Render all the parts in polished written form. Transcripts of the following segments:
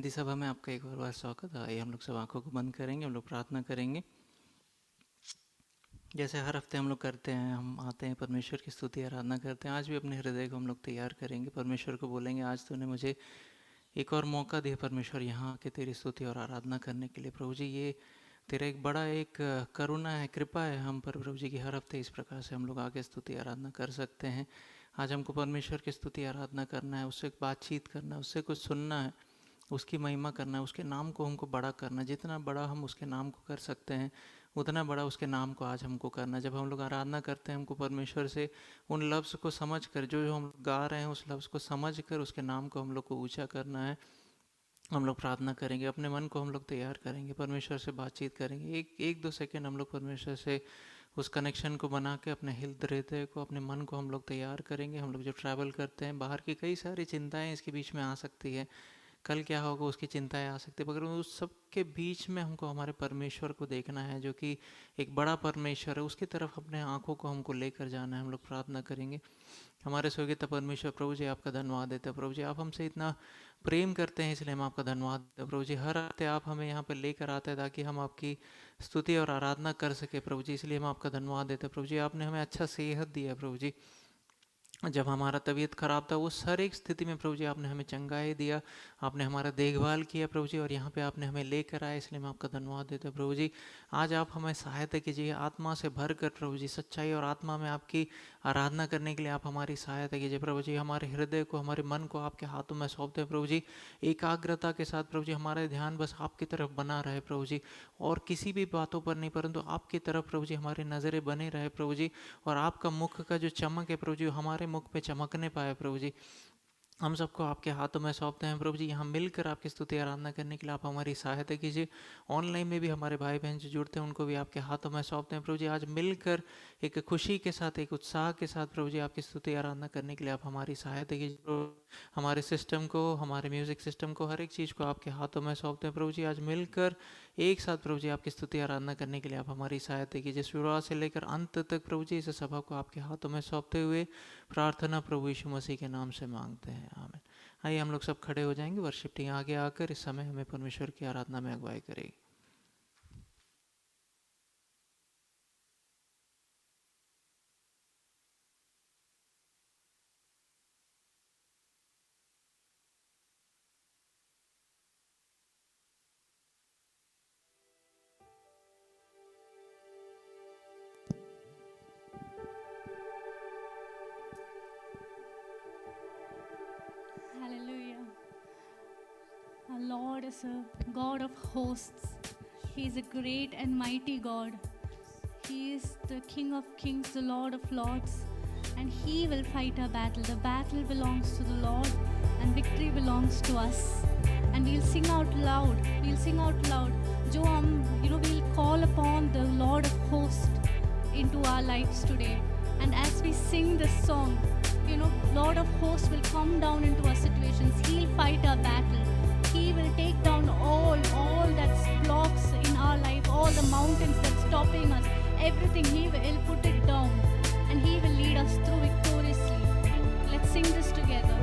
शांति सभा में आपका एक और बार स्वागत है। आइए हम लोग सब आंखों को बंद करेंगे, हम लोग प्रार्थना करेंगे। जैसे हर हफ्ते हम लोग करते हैं, हम आते हैं परमेश्वर की स्तुति आराधना करते हैं। आज भी अपने हृदय को हम लोग तैयार करेंगे, परमेश्वर को बोलेंगे आज तूने मुझे एक और मौका दिया परमेश्वर यहाँ आके तेरी स्तुति और आराधना करने के लिए। प्रभु जी, ये तेरा एक बड़ा एक करुणा है, कृपा है हम पर प्रभु जी की। हर हफ्ते इस प्रकार से हम लोग आके स्तुति आराधना कर सकते हैं। आज हमको परमेश्वर की स्तुति आराधना करना है, उससे बातचीत करना है, उससे कुछ सुनना है, उसकी महिमा करना है, उसके नाम को हमको बड़ा करना है। जितना बड़ा हम उसके नाम को कर सकते हैं उतना बड़ा उसके नाम को आज हमको करना है। जब हम लोग आराधना करते हैं, हमको परमेश्वर से उन लफ्ज़ को समझ कर, जो हम गा रहे हैं उस लफ्ज़ को समझ कर उसके नाम को हम लोग को ऊँचा करना है। हम लोग प्रार्थना करेंगे, अपने मन को हम लोग तैयार करेंगे, परमेश्वर से बातचीत करेंगे। एक दो सेकेंड हम लोग परमेश्वर से उस कनेक्शन को बना के अपने हृदय को, अपने मन को हम लोग तैयार करेंगे। हम लोग जो ट्रैवल करते हैं, बाहर की कई सारी चिंताएं इसके बीच में आ सकती है, कल क्या होगा उसकी चिंताएं आ सकती है, मगर उस सब के बीच में हमको हमारे परमेश्वर को देखना है, जो कि एक बड़ा परमेश्वर है। उसकी तरफ अपने आँखों को हमको लेकर जाना है। हम लोग प्रार्थना करेंगे। हमारे स्वर्गीय परमेश्वर प्रभु जी, आपका धन्यवाद देते हैं। प्रभु जी, आप हमसे इतना प्रेम करते हैं, इसलिए हम आपका धन्यवाद देते हैं। प्रभु जी, हर हफ्ते आप हमें यहाँ पर लेकर आते हैं ताकि हम आपकी स्तुति और आराधना कर सके प्रभु जी, इसलिए हम आपका धन्यवाद देते हैं। प्रभु जी, आपने हमें अच्छा सेहत दिया है प्रभु जी। जब हमारा तबीयत खराब था, वो हर एक स्थिति में प्रभु जी आपने हमें चंगाई दिया, आपने हमारा देखभाल किया प्रभु जी, और यहाँ पे आपने हमें लेकर आए, इसलिए मैं आपका धन्यवाद देता हूँ प्रभु जी। आज आप हमें सहायता कीजिए, आत्मा से भर कर प्रभु जी, सच्चाई और आत्मा में आपकी आराधना करने के लिए आप हमारी सहायता कीजिए प्रभु जी। हमारे हृदय को, हमारे मन को आपके हाथों में सौंपते हैं प्रभु जी। एकाग्रता के साथ प्रभु जी हमारा ध्यान बस आपकी तरफ बना रहे प्रभु जी, और किसी भी बातों पर नहीं, परंतु आपकी तरफ प्रभु जी हमारी नज़रें बने रहे प्रभु जी। और आपका मुख का जो चमक है प्रभु जी, हमारे मुख पे चमकने पाए प्रभु जी। हम सबको आपके हाथों में सौंपते हैं प्रभु जी। यहाँ मिलकर आपकी स्तुति आराधना करने के लिए आप हमारी सहायता कीजिए। ऑनलाइन में भी हमारे भाई बहन जो जुड़ते हैं, उनको भी आपके हाथों में सौंपते हैं प्रभु जी। आज मिलकर एक खुशी के साथ, एक उत्साह के साथ प्रभु जी आपकी स्तुति आराधना करने के लिए आप हमारी सहायता कीजिए। हमारे सिस्टम को, हमारे म्यूज़िक सिस्टम को, हर एक चीज़ को आपके हाथों में सौंपते हैं प्रभु जी। आज मिलकर एक साथ प्रभु जी आपकी स्तुति आराधना करने के लिए आप हमारी सहायता कीजिए। शुरुआत से लेकर अंत तक प्रभु जी इस सभा को आपके हाथों में सौंपते हुए प्रार्थना प्रभु यीशु मसीह के नाम से मांगते हैं, आमीन। आइए हम लोग सब खड़े हो जाएंगे। वर्शिप टीम आगे आकर इस समय हमें परमेश्वर की आराधना में अगुवाई करेगी। Hallelujah. Our Lord is a God of hosts. He is a great and mighty God. He is the King of kings, the Lord of lords, and He will fight our battle. The battle belongs to the Lord, and victory belongs to us. And we'll sing out loud. We'll sing out loud. Jo we'll call upon the Lord of hosts into our lives today. And as we sing this song, Lord of hosts will come down into our situations. He'll fight our battle. He will take down all that blocks in our life, all the mountains that's stopping us, everything. He'll put it down, and He will lead us through victoriously. Let's sing this together.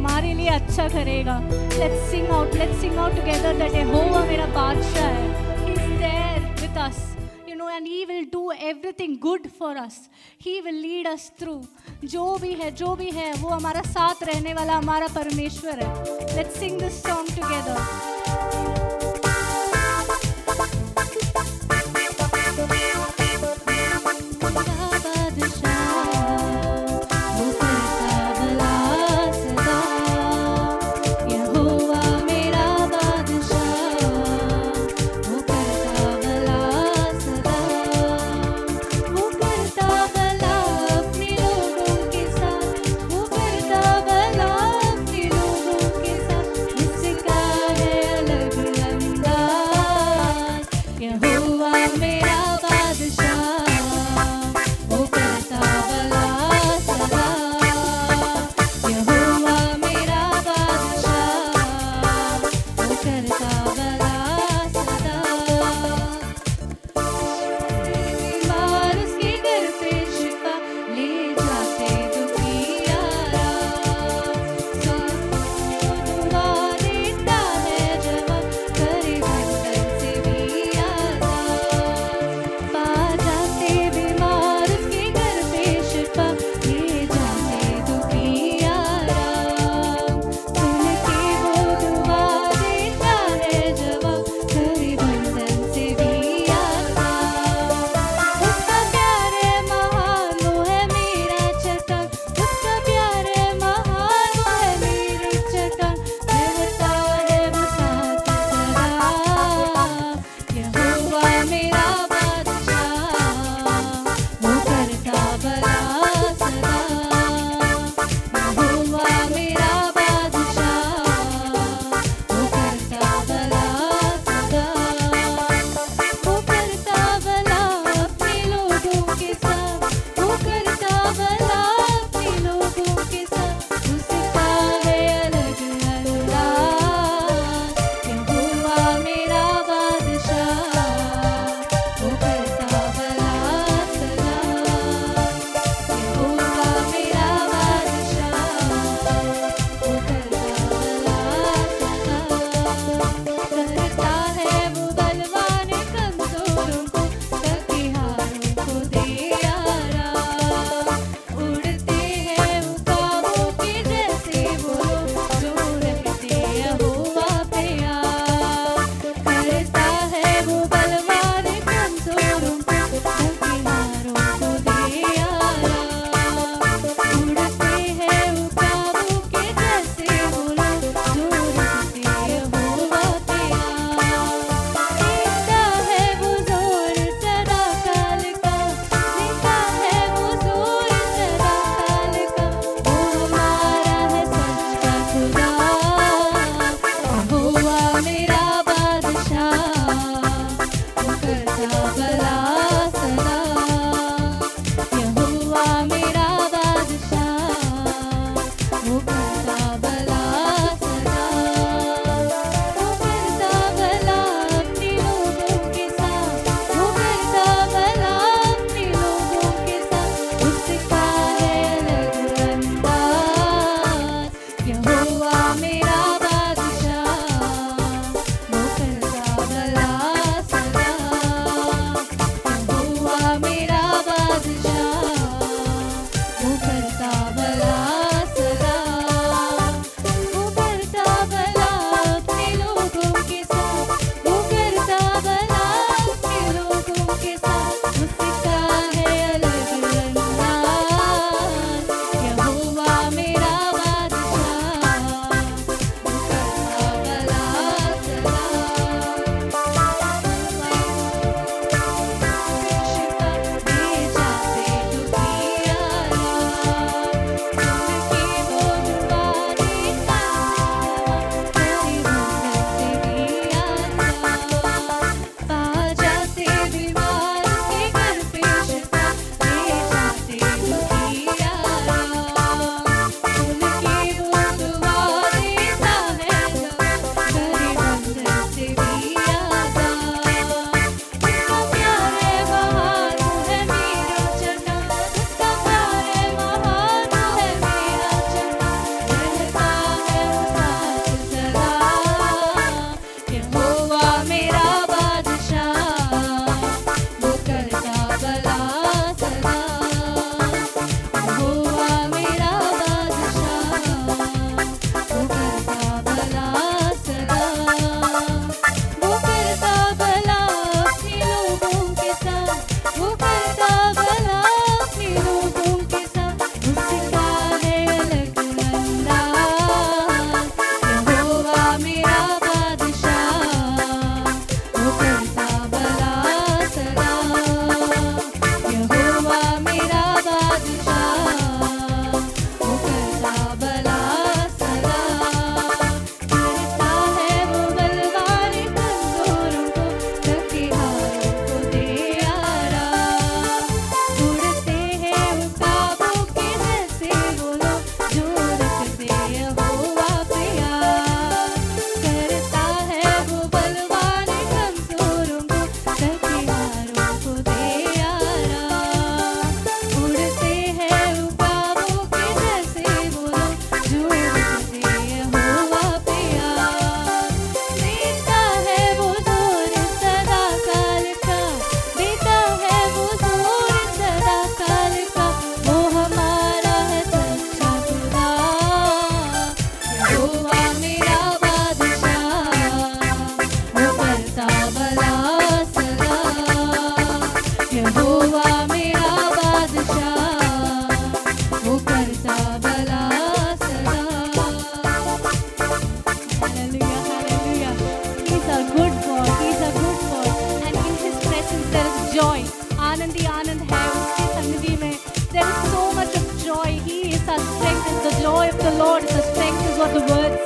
हमारे लिए अच्छा करेगा। Let's sing out together that यहोवा मेरा बादशाह है। He is there with us, you know, and he will do everything good for us. He will lead us through. जो भी है वो हमारा साथ रहने वाला हमारा परमेश्वर है। Let's Singh this song together.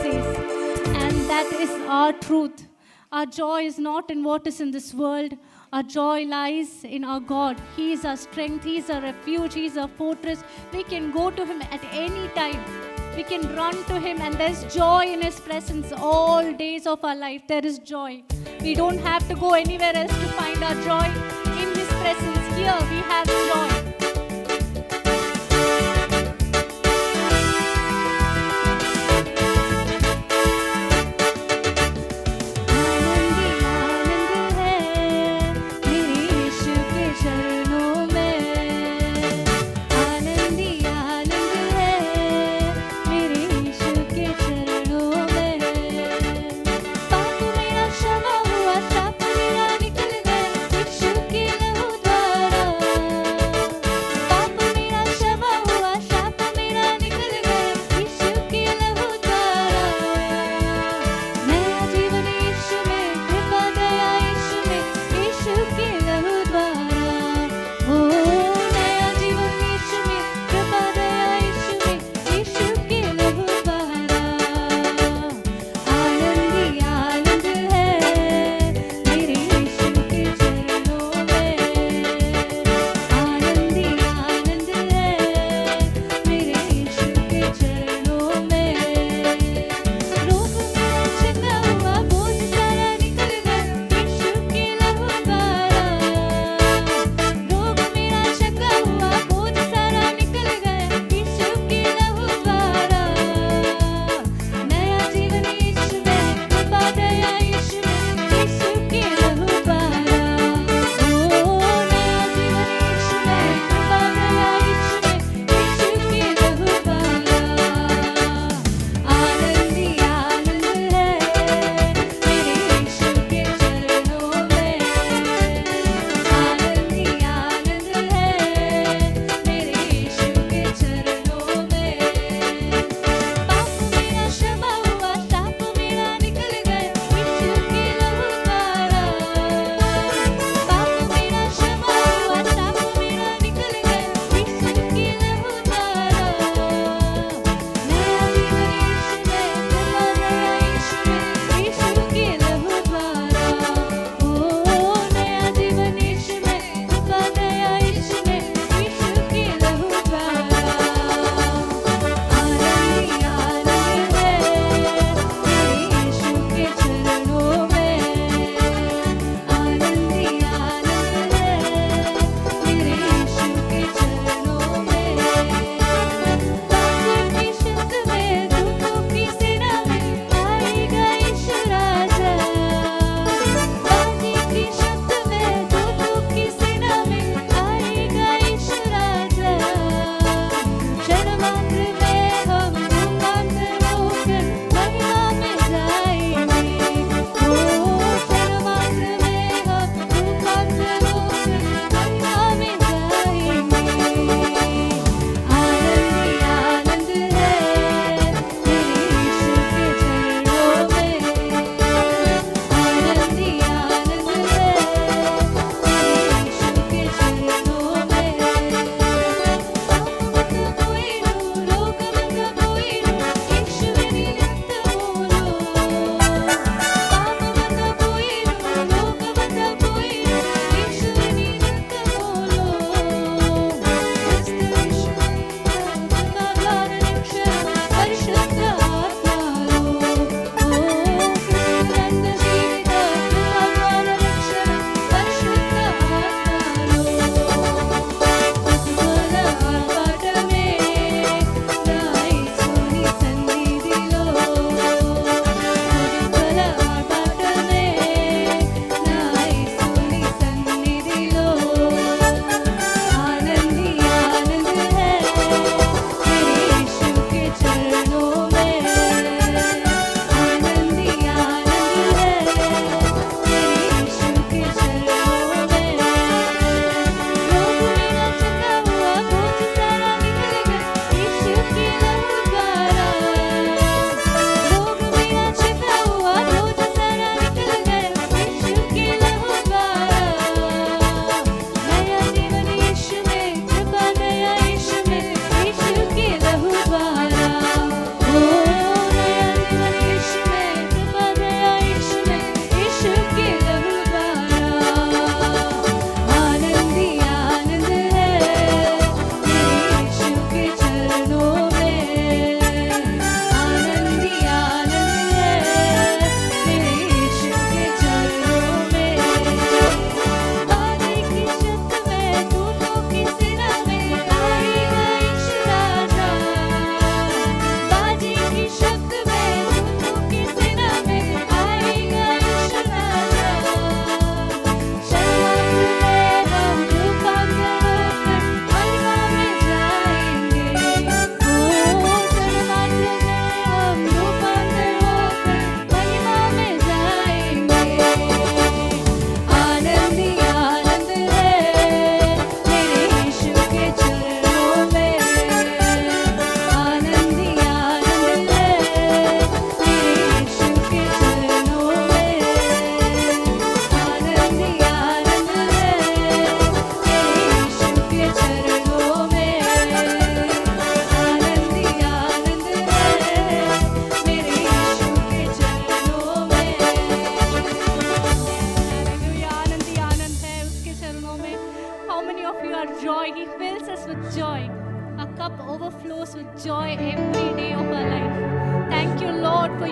says. And that is our truth. Our joy is not in what is in this world. Our joy lies in our God. He is our strength. He is our refuge. He is our fortress. We can go to Him at any time. We can run to Him, and there's joy in His presence all days of our life. There is joy. We don't have to go anywhere else to find our joy. In His presence, here we have joy.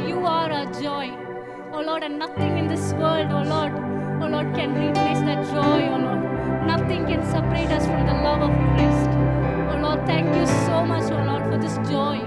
you are our joy. Oh Lord, and nothing in this world, oh Lord, can replace that joy, oh Lord. Nothing can separate us from the love of Christ. Oh Lord, thank you so much, oh Lord, for this joy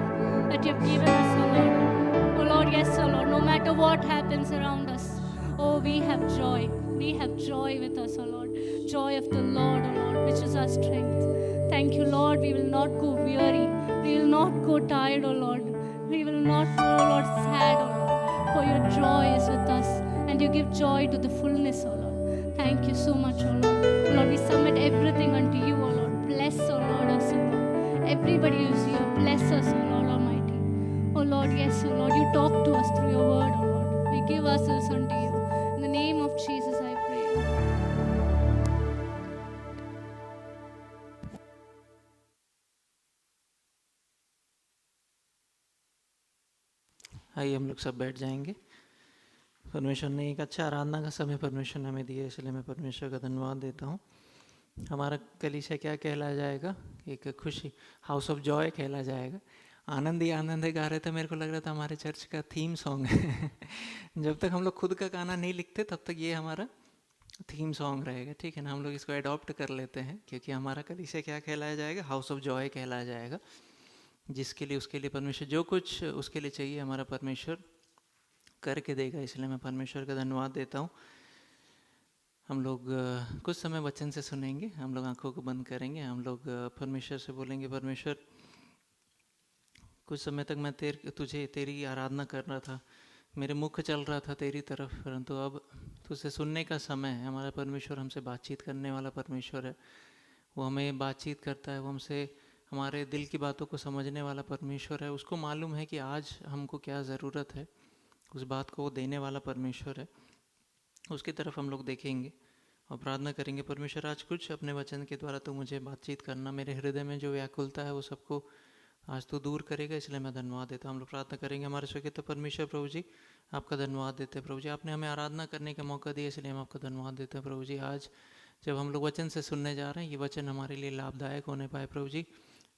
that you have given us, oh Lord. Oh Lord, yes, oh Lord, no matter what happens around us, oh, we have joy. We have joy with us, oh Lord. Joy of the Lord, oh Lord, which is our strength. Thank you, Lord. We will not go weary. We will not go tired, oh Lord. We will not go, oh Lord, sad, oh Lord. For your joy is with us. And you give joy to the fullness, oh Lord. Thank you so much, oh Lord. Oh Lord, we submit everything unto you, oh Lord. Bless, oh Lord, us, oh Lord. Everybody who's here, bless us, oh Lord Almighty. Oh Lord, yes, oh Lord, you talk to us through your word, oh Lord. We give ourselves unto you. In the name of Jesus, I pray. आइए हम लोग सब बैठ जाएंगे। परमेश्वर ने एक अच्छा आराधना का समय परमेश्वर ने हमें दिया, इसलिए मैं परमेश्वर का धन्यवाद देता हूँ। हमारा कलीसिया क्या कहला जाएगा? एक खुशी, हाउस ऑफ जॉय कहला जाएगा। आनंद ही गा रहे थे, मेरे को लग रहा था हमारे चर्च का थीम सॉन्ग है। जब तक हम लोग खुद का गाना नहीं लिखते तब तक ये हमारा थीम सॉन्ग रहेगा, ठीक है ना? हम लोग इसको अडॉप्ट कर लेते हैं, क्योंकि हमारा कलीसिया क्या कहलाया जाएगा? हाउस ऑफ जॉय कहलाया जाएगा। जिसके लिए उसके लिए परमेश्वर जो कुछ उसके लिए चाहिए हमारा परमेश्वर करके देगा, इसलिए मैं परमेश्वर का धन्यवाद देता हूँ। हम लोग कुछ समय वचन से सुनेंगे, हम लोग आंखों को बंद करेंगे, हम लोग परमेश्वर से बोलेंगे, परमेश्वर कुछ समय तक मैं तुझे तेरी आराधना कर रहा था, मेरे मुख चल रहा था तेरी तरफ, परंतु अब तुझसे सुनने का समय है। हमारा परमेश्वर हमसे बातचीत करने वाला परमेश्वर है, वो हमें बातचीत करता है, वो हमसे हमारे दिल की बातों को समझने वाला परमेश्वर है। उसको मालूम है कि आज हमको क्या ज़रूरत है, उस बात को वो देने वाला परमेश्वर है। उसकी तरफ हम लोग देखेंगे और प्रार्थना करेंगे, परमेश्वर आज कुछ अपने वचन के द्वारा तो मुझे बातचीत करना, मेरे हृदय में जो व्याकुलता है वो सबको आज तो दूर करेगा, इसलिए मैं धन्यवाद देता हूँ। हम लोग प्रार्थना करेंगे। हमारे स्वर्गीय तो परमेश्वर प्रभु जी, आपका धन्यवाद देते हैं प्रभु जी, आपने हमें आराधना करने का मौका दिया, इसलिए हम आपका धन्यवाद देते हैं प्रभु जी। आज जब हम लोग वचन से सुनने जा रहे हैं, ये वचन हमारे लिए लाभदायक होने पाए प्रभु जी।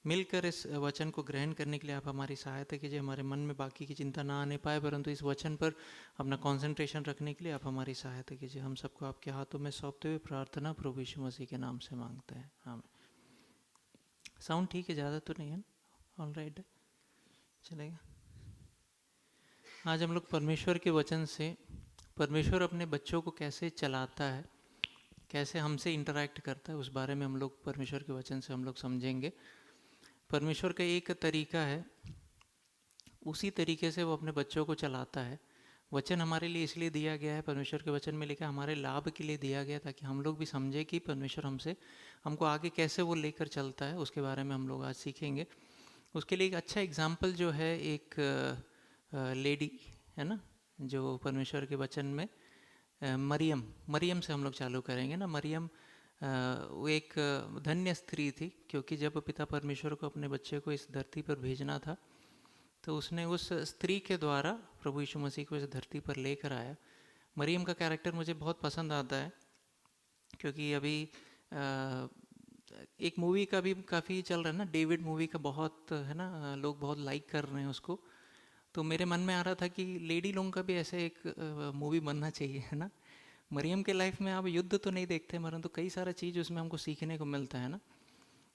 मिलकर इस वचन को ग्रहण करने के लिए आप हमारी सहायता कीजिए। हमारे मन में बाकी की चिंता ना आने पाए, परंतु इस वचन पर अपना कंसंट्रेशन रखने के लिए आप हमारी सहायता कीजिए। हम सबको आपके हाथों में सौंपते हुए प्रार्थना प्रभु यीशु मसीह के नाम से मांगते हैं, आमीन। साउंड ठीक है, ज़्यादा तो नहीं है? ऑल राइट, चलेगा। आज हम लोग परमेश्वर के वचन से परमेश्वर अपने बच्चों को कैसे चलाता है, कैसे हमसे इंटरैक्ट करता है, उस बारे में हम लोग परमेश्वर के वचन से हम लोग समझेंगे। परमेश्वर का एक तरीका है, उसी तरीके से वो अपने बच्चों को चलाता है। वचन हमारे लिए इसलिए दिया गया है, परमेश्वर के वचन में लिखा हमारे लाभ के लिए दिया गया, ताकि हम लोग भी समझे कि परमेश्वर हमको आगे कैसे वो लेकर चलता है, उसके बारे में हम लोग आज सीखेंगे। उसके लिए एक अच्छा एग्जाम्पल जो है, एक लेडी है ना, जो परमेश्वर के वचन में मरियम से हम लोग चालू करेंगे ना। मरियम वो एक धन्य स्त्री थी, क्योंकि जब पिता परमेश्वर को अपने बच्चे को इस धरती पर भेजना था, तो उसने उस स्त्री के द्वारा प्रभु यीशु मसीह को इस धरती पर लेकर आया। मरियम का कैरेक्टर मुझे बहुत पसंद आता है, क्योंकि अभी एक मूवी का भी काफ़ी चल रहा है ना, डेविड मूवी का बहुत है ना, लोग बहुत लाइक कर रहे हैं उसको। तो मेरे मन में आ रहा था कि लेडी लोगों का भी ऐसे एक मूवी बनना चाहिए, है ना। मरियम के लाइफ में आप युद्ध तो नहीं देखते, परंतु कई सारा चीज़ उसमें हमको सीखने को मिलता है ना।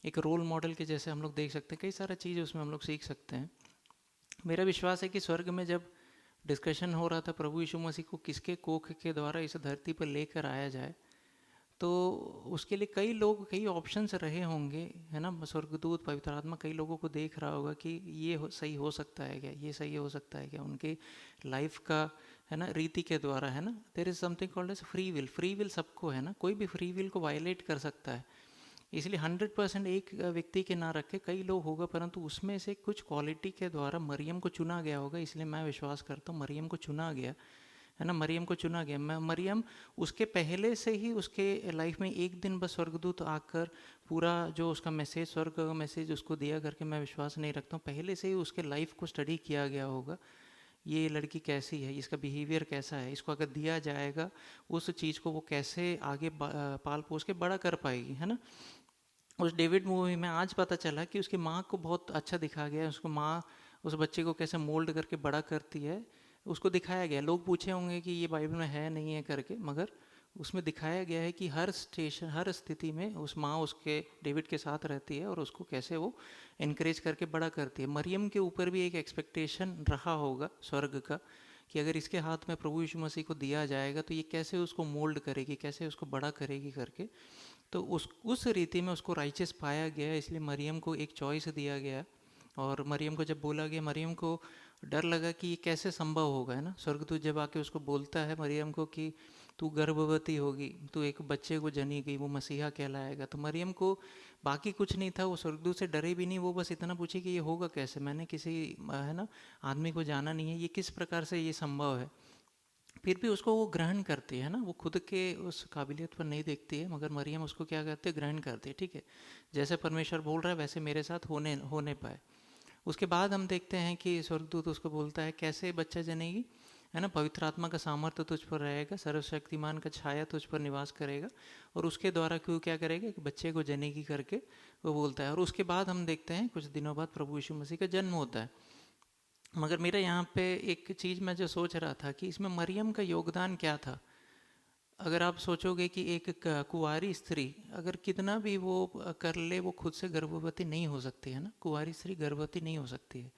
एक रोल मॉडल के जैसे हम लोग देख सकते हैं, कई सारा चीज़ उसमें हम लोग सीख सकते हैं। मेरा विश्वास है कि स्वर्ग में जब डिस्कशन हो रहा था प्रभु यीशु मसीह को किसके कोख के द्वारा इस धरती पर लेकर आया जाए, तो उसके लिए कई लोग, कई ऑप्शंस रहे होंगे, है ना। स्वर्गदूत, पवित्र आत्मा कई लोगों को देख रहा होगा कि ये सही हो सकता है क्या, ये सही हो सकता है क्या, उनके लाइफ का है ना रीति के द्वारा, है ना। There is something called as free will. Free will सबको है ना, कोई भी फ्री विल को वायलेट कर सकता है, इसलिए 100% एक व्यक्ति के ना रखे, कई लोग होगा, परंतु उसमें से कुछ क्वालिटी के द्वारा मरियम को चुना गया होगा। इसलिए मैं विश्वास करता हूँ मरियम को चुना गया, है ना। मरियम को चुना गया। मरियम उसके पहले से ही उसके लाइफ में एक दिन बस स्वर्गदूत आकर पूरा जो उसका मैसेज, स्वर्ग का मैसेज उसको दिया करके मैं विश्वास नहीं रखता हूँ। पहले से ही उसके लाइफ को स्टडी किया गया होगा, ये लड़की कैसी है, इसका बिहेवियर कैसा है, इसको अगर दिया जाएगा उस चीज़ को वो कैसे आगे पाल पोस के बड़ा कर पाएगी, है ना। उस डेविड मूवी में आज पता चला कि उसकी माँ को बहुत अच्छा दिखा गया है, उसको माँ उस बच्चे को कैसे मोल्ड करके बड़ा करती है, उसको दिखाया गया। लोग पूछे होंगे कि ये बाइबल में है नहीं है करके, मगर उसमें दिखाया गया है कि हर स्टेशन, हर स्थिति में उस माँ उसके डेविड के साथ रहती है और उसको कैसे वो इनकरेज करके बड़ा करती है। मरियम के ऊपर भी एक एक्सपेक्टेशन रहा होगा स्वर्ग का कि अगर इसके हाथ में प्रभु यीशु मसीह को दिया जाएगा तो ये कैसे उसको मोल्ड करेगी, कैसे उसको बड़ा करेगी करके। तो उस रीति में उसको राइचियस पाया गया, इसलिए मरियम को एक चॉइस दिया गया। और मरियम को जब बोला गया, मरियम को डर लगा कि ये कैसे संभव होगा, है ना। स्वर्गदूत जब आके उसको बोलता है मरियम को कि तू गर्भवती होगी, तू एक बच्चे को जनेगी, वो मसीहा कहलाएगा, तो मरियम को बाकी कुछ नहीं था, वो स्वर्गदूत से डरे भी नहीं, वो बस इतना पूछी कि ये होगा कैसे, मैंने किसी है ना आदमी को जाना नहीं है, ये किस प्रकार से ये संभव है। फिर भी उसको वो ग्रहण करती है ना, वो खुद के उस काबिलियत पर नहीं देखती है, मगर मरियम उसको क्या करती है, ग्रहण करती है। ठीक है, जैसे परमेश्वर बोल रहा है वैसे मेरे साथ होने पाए। उसके बाद हम देखते हैं कि स्वर्गदूत उसको बोलता है कैसे बच्चा जनेगी, है ना। पवित्र आत्मा का सामर्थ्य तुझ पर रहेगा, सर्वशक्तिमान का छाया तुझ पर निवास करेगा, और उसके द्वारा क्यों क्या करेगा कि बच्चे को जनेगी करके वो बोलता है। और उसके बाद हम देखते हैं कुछ दिनों बाद प्रभु यीशु मसीह का जन्म होता है। मगर मेरा यहाँ पे एक चीज़ मैं जो सोच रहा था कि इसमें मरियम का योगदान क्या था। अगर आप सोचोगे कि एक कुंवारी स्त्री अगर कितना भी वो कर ले, वो खुद से गर्भवती नहीं हो सकती है ना, कुंवारी स्त्री गर्भवती नहीं हो सकती है।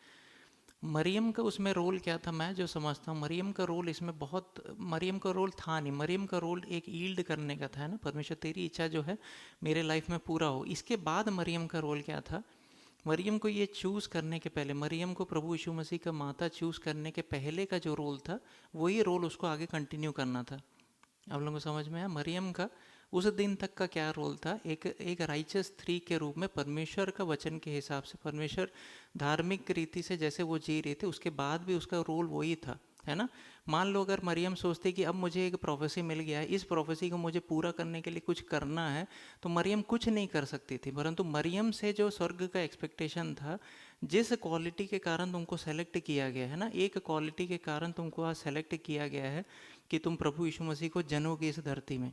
मरियम का उसमें रोल क्या था, मैं जो समझता हूँ मरियम का रोल इसमें बहुत, मरियम का रोल था नहीं, मरियम का रोल एक ईल्ड करने का था, है ना। परमेश्वर तेरी इच्छा जो है मेरे लाइफ में पूरा हो। इसके बाद मरियम का रोल क्या था, मरियम को ये चूज़ करने के पहले, मरियम को प्रभु यीशु मसीह का माता चूज़ करने के पहले का जो रोल था, वही रोल उसको आगे कंटिन्यू करना था। आप लोगों को समझ में आया मरियम का उस दिन तक का क्या रोल था। एक राइचस स्त्री के रूप में परमेश्वर का वचन के हिसाब से, परमेश्वर धार्मिक रीति से जैसे वो जी रहे थे, उसके बाद भी उसका रोल वही था, है ना। मान लो अगर मरियम सोचती कि अब मुझे एक प्रोफेसी मिल गया है, इस प्रोफेसी को मुझे पूरा करने के लिए कुछ करना है, तो मरियम कुछ नहीं कर सकती थी। परंतु मरियम से जो स्वर्ग का एक्सपेक्टेशन था, जिस क्वालिटी के कारण तुमको सेलेक्ट किया गया है ना, एक क्वालिटी के कारण तुमको आज सेलेक्ट किया गया है कि तुम प्रभु यीशु मसीह को जनोगे इस धरती में।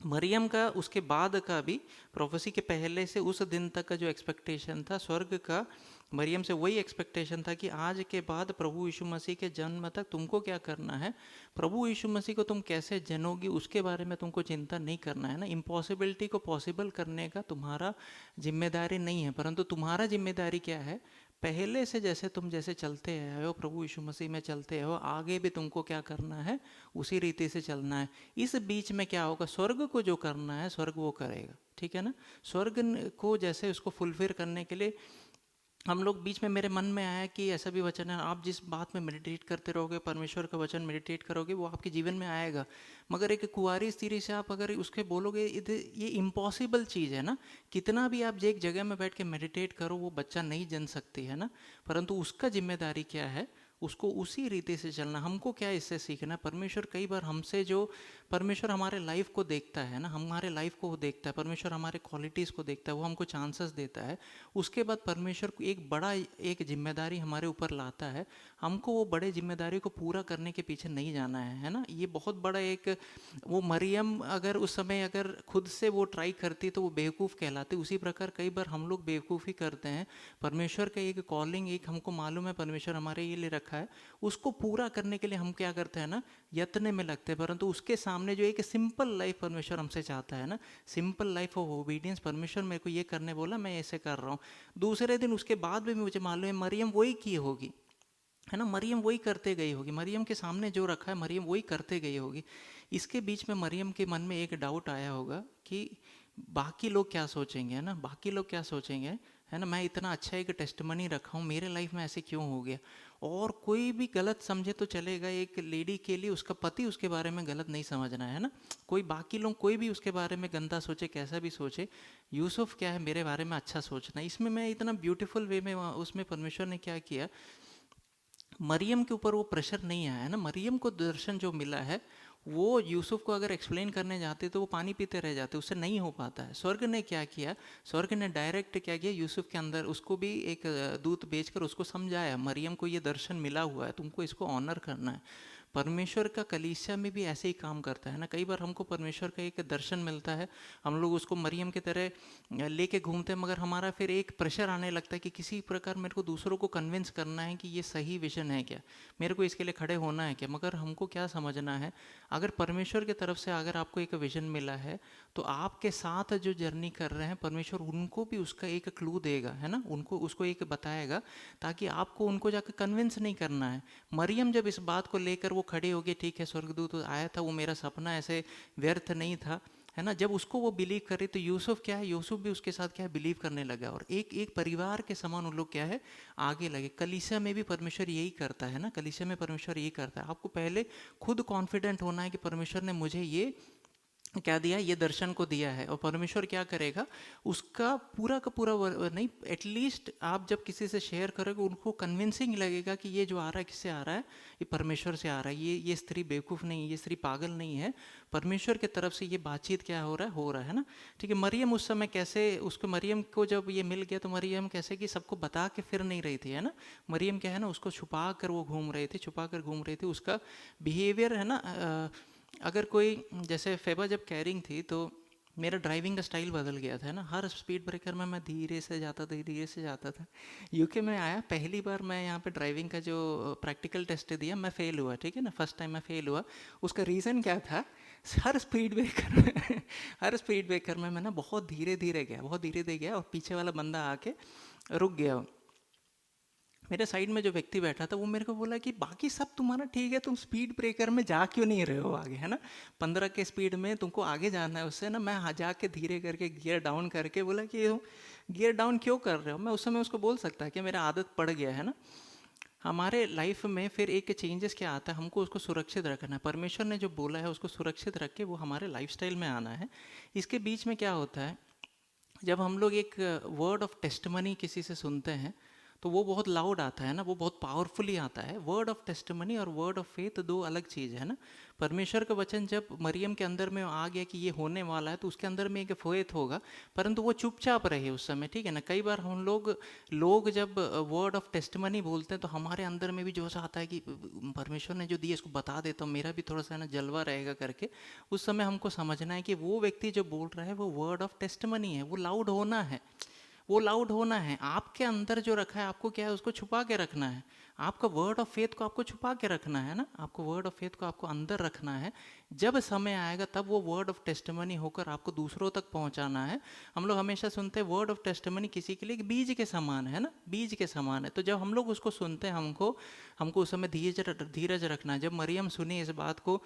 मरियम का उसके बाद का भी, प्रोफेसी के पहले से उस दिन तक का जो एक्सपेक्टेशन था स्वर्ग का, मरियम से वही एक्सपेक्टेशन था कि आज के बाद प्रभु यीशु मसीह के जन्म तक तुमको क्या करना है, प्रभु यीशु मसीह को तुम कैसे जनोगी उसके बारे में तुमको चिंता नहीं करना है ना। इम्पॉसिबिलिटी को पॉसिबल करने का तुम्हारा जिम्मेदारी नहीं है, परंतु तुम्हारा जिम्मेदारी क्या है, पहले से जैसे तुम जैसे चलते आए हो, प्रभु यीशु मसीह में चलते हो, आगे भी तुमको क्या करना है, उसी रीति से चलना है। इस बीच में क्या होगा, स्वर्ग को जो करना है स्वर्ग वो करेगा, ठीक है ना। स्वर्ग को जैसे उसको फुलफिल करने के लिए हम लोग, बीच में मेरे मन में आया कि ऐसा भी वचन है, आप जिस बात में मेडिटेट करते रहोगे, परमेश्वर का वचन मेडिटेट करोगे, वो आपके जीवन में आएगा। मगर एक कुंवारी स्त्री से आप अगर उसके बोलोगे ये इम्पॉसिबल चीज़ है ना, कितना भी आप एक जगह में बैठ के मेडिटेट करो, वो बच्चा नहीं जन सकती है ना। परंतु उसका जिम्मेदारी क्या है, उसको उसी रीति से चलना। हमको क्या इससे सीखना, परमेश्वर कई बार हमसे जो, परमेश्वर हमारे लाइफ को देखता है ना, हमारे लाइफ को वो देखता है, परमेश्वर हमारे क्वालिटीज़ को देखता है, वो हमको चांसेस देता है। उसके बाद परमेश्वर एक बड़ा एक जिम्मेदारी हमारे ऊपर लाता है, हमको वो बड़े जिम्मेदारी को पूरा करने के पीछे नहीं जाना है ना। ये बहुत बड़ा एक, वो मरियम अगर उस समय अगर खुद से वो ट्राई करती तो वो बेवकूफ़ कहलाती। उसी प्रकार कई बार हम लोग बेवकूफ़ी करते हैं। परमेश्वर का एक कॉलिंग, एक हमको मालूम है परमेश्वर हमारे ये लिए रखा है, उसको पूरा करने के लिए हम क्या करते हैं ना, यत्न में लगते हैं। परंतु उसके सामने जो एक सिंपल लाइफ परमेश्वर हमसे चाहता है ना, सिंपल लाइफ ऑफ ओबीडियंस, परमेश्वर मेरे को ये करने बोला, मैं ऐसे कर रहा हूँ। दूसरे दिन उसके बाद भी मुझे मालूम है मरियम वही की होगी, है ना, मरियम वही करते गई होगी, मरियम के सामने जो रखा है मरियम वही करते गई होगी। इसके बीच में मरियम के मन में एक डाउट आया होगा कि बाकी लोग क्या सोचेंगे, है ना, बाकी लोग क्या सोचेंगे, है ना, मैं इतना अच्छा एक टेस्टमनी रखा हूँ, मेरे लाइफ में ऐसे क्यों हो गया। और कोई भी गलत समझे तो चलेगा, एक लेडी के लिए उसका पति उसके बारे में गलत नहीं समझना है ना। कोई बाकी लोग कोई भी उसके बारे में गंदा सोचे, कैसा भी सोचे, यूसुफ क्या है मेरे बारे में अच्छा सोचना। इसमें मैं इतना ब्यूटीफुल वे में उसमें परमेश्वर ने क्या किया, मरियम के ऊपर वो प्रेशर नहीं आया है ना। मरियम को दर्शन जो मिला है वो यूसुफ को अगर एक्सप्लेन करने जाते तो वो पानी पीते रह जाते, उससे नहीं हो पाता है। स्वर्ग ने क्या किया, स्वर्ग ने डायरेक्ट क्या किया, यूसुफ के अंदर उसको भी एक दूत भेजकर उसको समझाया, मरियम को ये दर्शन मिला हुआ है, तुमको इसको ऑनर करना है। परमेश्वर का कलीसिया में भी ऐसे ही काम करता है ना। कई बार हमको परमेश्वर का एक दर्शन मिलता है, हम लोग उसको मरियम की तरह लेके घूमते हैं, मगर हमारा फिर एक प्रेशर आने लगता है कि किसी प्रकार मेरे को दूसरों को कन्विंस करना है कि ये सही विजन है क्या, मेरे को इसके लिए खड़े होना है क्या। मगर हमको क्या समझना है, अगर परमेश्वर की तरफ से अगर आपको एक विजन मिला है तो आपके साथ जो जर्नी कर रहे हैं परमेश्वर उनको भी उसका एक क्लू देगा, है ना, उनको उसको एक बताएगा, ताकि आपको उनको जाकर कन्विंस नहीं करना है। मरियम जब इस बात को लेकर वो खड़ी होगी, ठीक है स्वर्गदूत आया था, वो मेरा सपना ऐसे व्यर्थ नहीं था, है ना, जब उसको वो बिलीव करे तो यूसुफ क्या है, यूसुफ भी उसके साथ क्या है, बिलीव करने लगा, और एक एक परिवार के समान उन लोग क्या है आगे लगे। कलीसिया में भी परमेश्वर यही करता है ना, कलीसिया में परमेश्वर यही करता है। आपको पहले खुद कॉन्फिडेंट होना है कि परमेश्वर ने मुझे ये क्या दिया, ये दर्शन को दिया है, और परमेश्वर क्या करेगा उसका पूरा का पूरा नहीं, एटलीस्ट आप जब किसी से शेयर करोगे उनको कन्विंसिंग लगेगा कि ये जो आ रहा है किससे आ रहा है, ये परमेश्वर से आ रहा है, ये स्त्री बेवकूफ़ नहीं, ये स्त्री पागल नहीं है, परमेश्वर की तरफ से ये बातचीत क्या हो रहा है ना। ठीक है, मरियम उस समय कैसे, उसको मरियम को जब ये मिल गया तो मरियम कैसे कि सबको बता के फिर नहीं रही थी, है ना, मरियम क्या है ना, उसको छुपा कर वो घूम रहे थे, छुपा कर घूम रहे थे, उसका बिहेवियर है ना, अगर कोई जैसे फेबा जब कैरिंग थी तो मेरा ड्राइविंग का स्टाइल बदल गया था, है ना, हर स्पीड ब्रेकर में मैं धीरे से जाता था, धीरे से जाता था। यूके में आया पहली बार, मैं यहाँ पे ड्राइविंग का जो प्रैक्टिकल टेस्ट दिया, मैं फ़ेल हुआ, ठीक है ना, फर्स्ट टाइम मैं फ़ेल हुआ। उसका रीज़न क्या था, हर स्पीड ब्रेकर में हर स्पीड ब्रेकर में मैं ना बहुत धीरे धीरे गया, बहुत धीरे धीरे गया, और पीछे वाला बंदा आके रुक गया। मेरे साइड में जो व्यक्ति बैठा था वो मेरे को बोला कि बाकी सब तुम्हारा ठीक है, तुम स्पीड ब्रेकर में जा क्यों नहीं रहे हो आगे, है ना, 15 के स्पीड में तुमको आगे जाना है उससे ना। मैं जाके धीरे करके गियर डाउन करके बोला कि गियर डाउन क्यों कर रहे हो। मैं उस समय उसको बोल सकता है कि मेरा आदत पड़ गया है ना। हमारे लाइफ में फिर एक चेंजेस क्या आता है, हमको उसको सुरक्षित रखना है। परमेश्वर ने जो बोला है उसको सुरक्षित रख के वो हमारे लाइफस्टाइल में आना है। इसके बीच में क्या होता है, जब हम लोग एक वर्ड ऑफ टेस्टमनी किसी से सुनते हैं तो वो बहुत लाउड आता है ना, वो बहुत पावरफुली आता है। वर्ड ऑफ टेस्टमनी और वर्ड ऑफ फेथ दो अलग चीज़ है ना। परमेश्वर का वचन जब मरियम के अंदर में आ गया कि ये होने वाला है, तो उसके अंदर में एक फेथ होगा, परंतु वो चुपचाप रहे उस समय, ठीक है ना। कई बार हम लोग जब वर्ड ऑफ टेस्टमनी बोलते हैं तो हमारे अंदर में भी जोश आता है कि परमेश्वर ने जो दिया इसको बता देता हूँ, मेरा भी थोड़ा सा ना जलवा रहेगा करके। उस समय हमको समझना है कि वो व्यक्ति जो बोल रहा है वो वर्ड ऑफ टेस्टमनी है, वो लाउड होना है, वो लाउड होना है। आपके अंदर जो रखा है आपको क्या है, उसको छुपा के रखना है। आपका वर्ड ऑफ फेथ को आपको छुपा के रखना है ना, आपको वर्ड ऑफ फेथ को आपको अंदर रखना है। जब समय आएगा तब वो वर्ड ऑफ टेस्टिमनी होकर आपको दूसरों तक पहुंचाना है। हम लोग हमेशा सुनते हैं वर्ड ऑफ टेस्टिमनी किसी के लिए एक बीज के समान है ना, बीज के समान है। तो जब हम लोग उसको सुनते हैं हमको उस समय धीरज रखना है। जब मरियम सुनी इस बात को,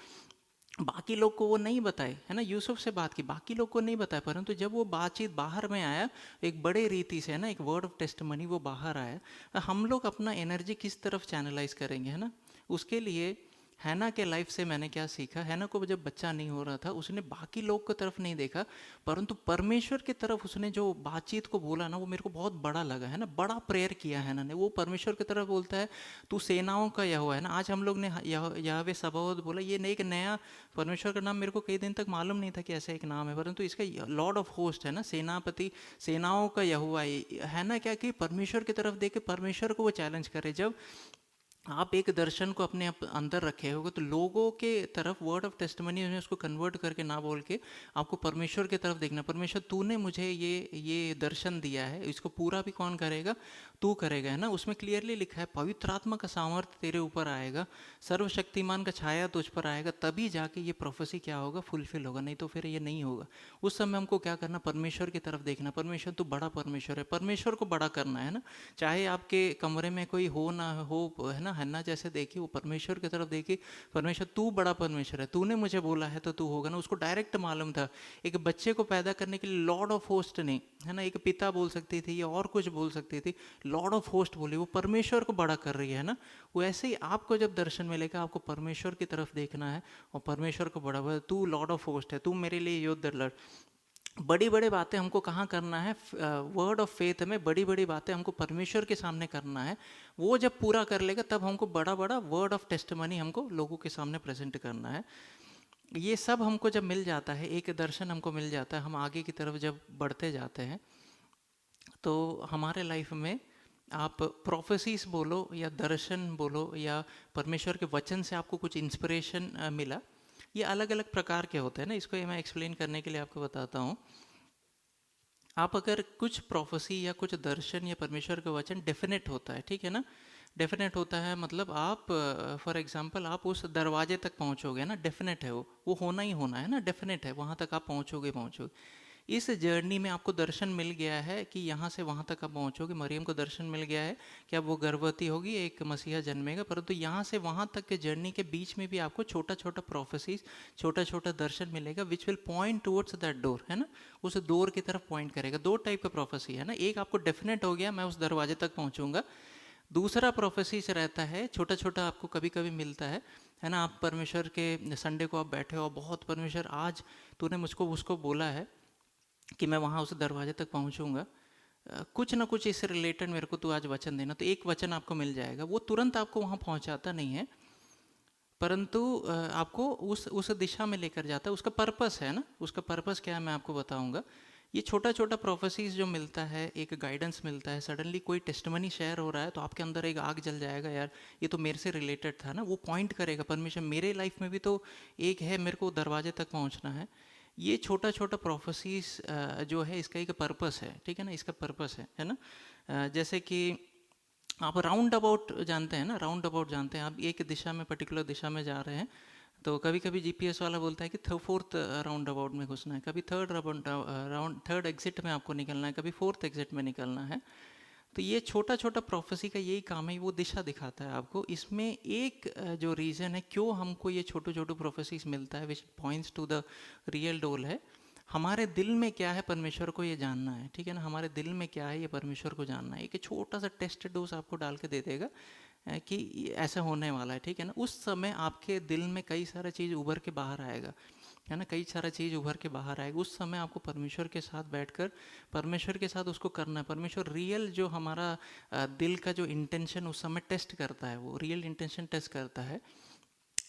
बाकी लोग को वो नहीं बताए, है ना, यूसुफ से बात की, बाकी लोग को नहीं बताया, परंतु जब वो बातचीत बाहर में आया एक बड़े रीति से, है ना, एक वर्ड ऑफ टेस्टमनी वो बाहर आया। हम लोग अपना एनर्जी किस तरफ चैनलाइज करेंगे, है ना। उसके लिए हैना के लाइफ से मैंने क्या सीखा, हैना को जब बच्चा नहीं हो रहा था उसने बाकी लोग की तरफ नहीं देखा, परंतु परमेश्वर की तरफ उसने जो बातचीत को बोला ना, वो मेरे को बहुत बड़ा लगा, है ना। बड़ा प्रेयर किया हैना ने, वो परमेश्वर की तरफ बोलता है तू सेनाओं का यहोवा है ना। आज हम लोग ने यहोवे सबाओत बोला, ये एक नया परमेश्वर का नाम मेरे को कई दिन तक मालूम नहीं था कि ऐसा एक नाम है, परंतु इसका लॉर्ड ऑफ होस्ट है ना, सेनापति, सेनाओं का यहोवा है ना। क्या कि परमेश्वर की तरफ देख के परमेश्वर को वो चैलेंज करे। जब आप एक दर्शन को अपने अंदर रखे होगे तो लोगों के तरफ वर्ड ऑफ टेस्टिमनी में उसको कन्वर्ट करके ना बोल के आपको परमेश्वर की तरफ देखना। परमेश्वर तूने मुझे ये दर्शन दिया है, इसको पूरा भी कौन करेगा, तू करेगा, है ना। उसमें क्लियरली लिखा है पवित्र आत्मा का सामर्थ्य तेरे ऊपर आएगा, सर्वशक्तिमान का छाया तुझ पर आएगा, तभी जाके ये प्रोफेसी क्या होगा, फुलफिल होगा, नहीं तो फिर ये नहीं होगा। उस समय हमको क्या करना, परमेश्वर की तरफ देखना। परमेश्वर तो बड़ा परमेश्वर है, परमेश्वर को बड़ा करना है ना। चाहे आपके कमरे में कोई हो ना हो, है ना, हन्ना जैसे देखिए वो परमेश्वर की तरफ देखिए, परमेश्वर तू बड़ा परमेश्वर है, तूने मुझे बोला है तो तू होगा ना। उसको डायरेक्ट मालूम था एक बच्चे को पैदा करने के लिए लॉर्ड ऑफ होस्ट नहीं, है ना, एक पिता बोल सकती थी या और कुछ बोल सकती थी, लॉर्ड ऑफ होस्ट बोली, वो परमेश्वर को बड़ा कर रही है ना। वो ऐसे ही आपको जब दर्शन मिलेगा आपको परमेश्वर की तरफ देखना है और परमेश्वर को बड़ा, तू लॉर्ड ऑफ होस्ट है, तू मेरे लिए युद्ध लड़। बड़ी बड़ी बातें हमको कहाँ करना है, वर्ड ऑफ फेथ में बड़ी बड़ी बातें हमको परमेश्वर के सामने करना है। वो जब पूरा कर लेगा तब हमको बड़ा बड़ा वर्ड ऑफ टेस्टिमनी हमको लोगों के सामने प्रेजेंट करना है। ये सब हमको जब मिल जाता है, एक दर्शन हमको मिल जाता है, हम आगे की तरफ जब बढ़ते जाते हैं तो हमारे लाइफ में आप प्रोफेसीज बोलो या दर्शन बोलो या परमेश्वर के वचन से आपको कुछ इंस्पिरेशन मिला, ये अलग अलग प्रकार के होते हैं ना। इसको मैं एक्सप्लेन करने के लिए आपको बताता हूँ। आप अगर कुछ प्रोफेसी या कुछ दर्शन या परमेश्वर का वचन डेफिनेट होता है, ठीक है ना, डेफिनेट होता है मतलब आप फॉर एग्जांपल आप उस दरवाजे तक पहुंचोगे ना, डेफिनेट है वो होना ही होना है ना, डेफिनेट है, वहां तक आप पहुंचोगे पहुंचोगे। इस जर्नी में आपको दर्शन मिल गया है कि यहाँ से वहाँ तक आप पहुँचोगे। मरियम को दर्शन मिल गया है कि अब वो गर्भवती होगी, एक मसीहा जन्मेगा, परंतु यहाँ से वहाँ तक के जर्नी के बीच में भी आपको छोटा छोटा प्रोफेसीज, छोटा छोटा दर्शन मिलेगा which will point towards that door, है ना, उस डोर की तरफ पॉइंट करेगा। दो टाइप का प्रोफेसी है ना, एक आपको डेफिनेट हो गया मैं उस दरवाजे तक पहुँचूंगा, दूसरा प्रोफेसीज रहता है छोटा छोटा आपको कभी कभी मिलता है ना। आप परमेश्वर के संडे को आप बैठे हो, बहुत परमेश्वर आज तूने मुझको उसको बोला है कि मैं वहाँ उस दरवाजे तक पहुँचूंगा, कुछ ना कुछ इससे रिलेटेड मेरे को तू आज वचन देना, तो एक वचन आपको मिल जाएगा। वो तुरंत आपको वहाँ पहुँचाता नहीं है, परंतु आपको उस दिशा में लेकर जाता है। उसका पर्पस है ना, उसका पर्पस क्या है मैं आपको बताऊंगा। ये छोटा छोटा प्रोफेसीज जो मिलता है, एक गाइडेंस मिलता है, सडनली कोई टेस्टमनी शेयर हो रहा है तो आपके अंदर एक आग जल जाएगा, यार ये तो मेरे से रिलेटेड था ना, वो पॉइंट करेगा परमेश्वर मेरे लाइफ में भी तो एक है, मेरे को दरवाजे तक पहुंचना है। ये छोटा छोटा प्रोफेसीज जो है इसका एक पर्पस है, ठीक है ना, इसका पर्पस है ना। जैसे कि आप राउंड अबाउट जानते हैं ना, राउंड अबाउट जानते हैं, आप एक दिशा में पर्टिकुलर दिशा में जा रहे हैं तो कभी कभी जीपीएस वाला बोलता है कि फोर्थ राउंड अबाउट में घुसना है, कभी थर्ड एग्जिट में आपको निकलना है, कभी फोर्थ एग्जिट में निकलना है। तो ये छोटा छोटा प्रोफेसी का यही काम है, वो दिशा दिखाता है आपको। इसमें एक जो रीज़न है क्यों हमको ये छोटे छोटे प्रोफेसीज मिलता है विच पॉइंट्स टू द रियल डोल है, हमारे दिल में क्या है परमेश्वर को ये जानना है, ठीक है ना, हमारे दिल में क्या है ये परमेश्वर को जानना है। एक छोटा सा टेस्ट डोज आपको डाल के दे देगा कि ऐसा होने वाला है, ठीक है ना। उस समय आपके दिल में कई सारा चीज़ उभर के बाहर आएगा, है ना, कई सारा चीज़ उभर के बाहर आएगा। उस समय आपको परमेश्वर के साथ बैठकर परमेश्वर के साथ उसको करना है। परमेश्वर रियल जो हमारा दिल का जो इंटेंशन उस समय टेस्ट करता है, वो रियल इंटेंशन टेस्ट करता है।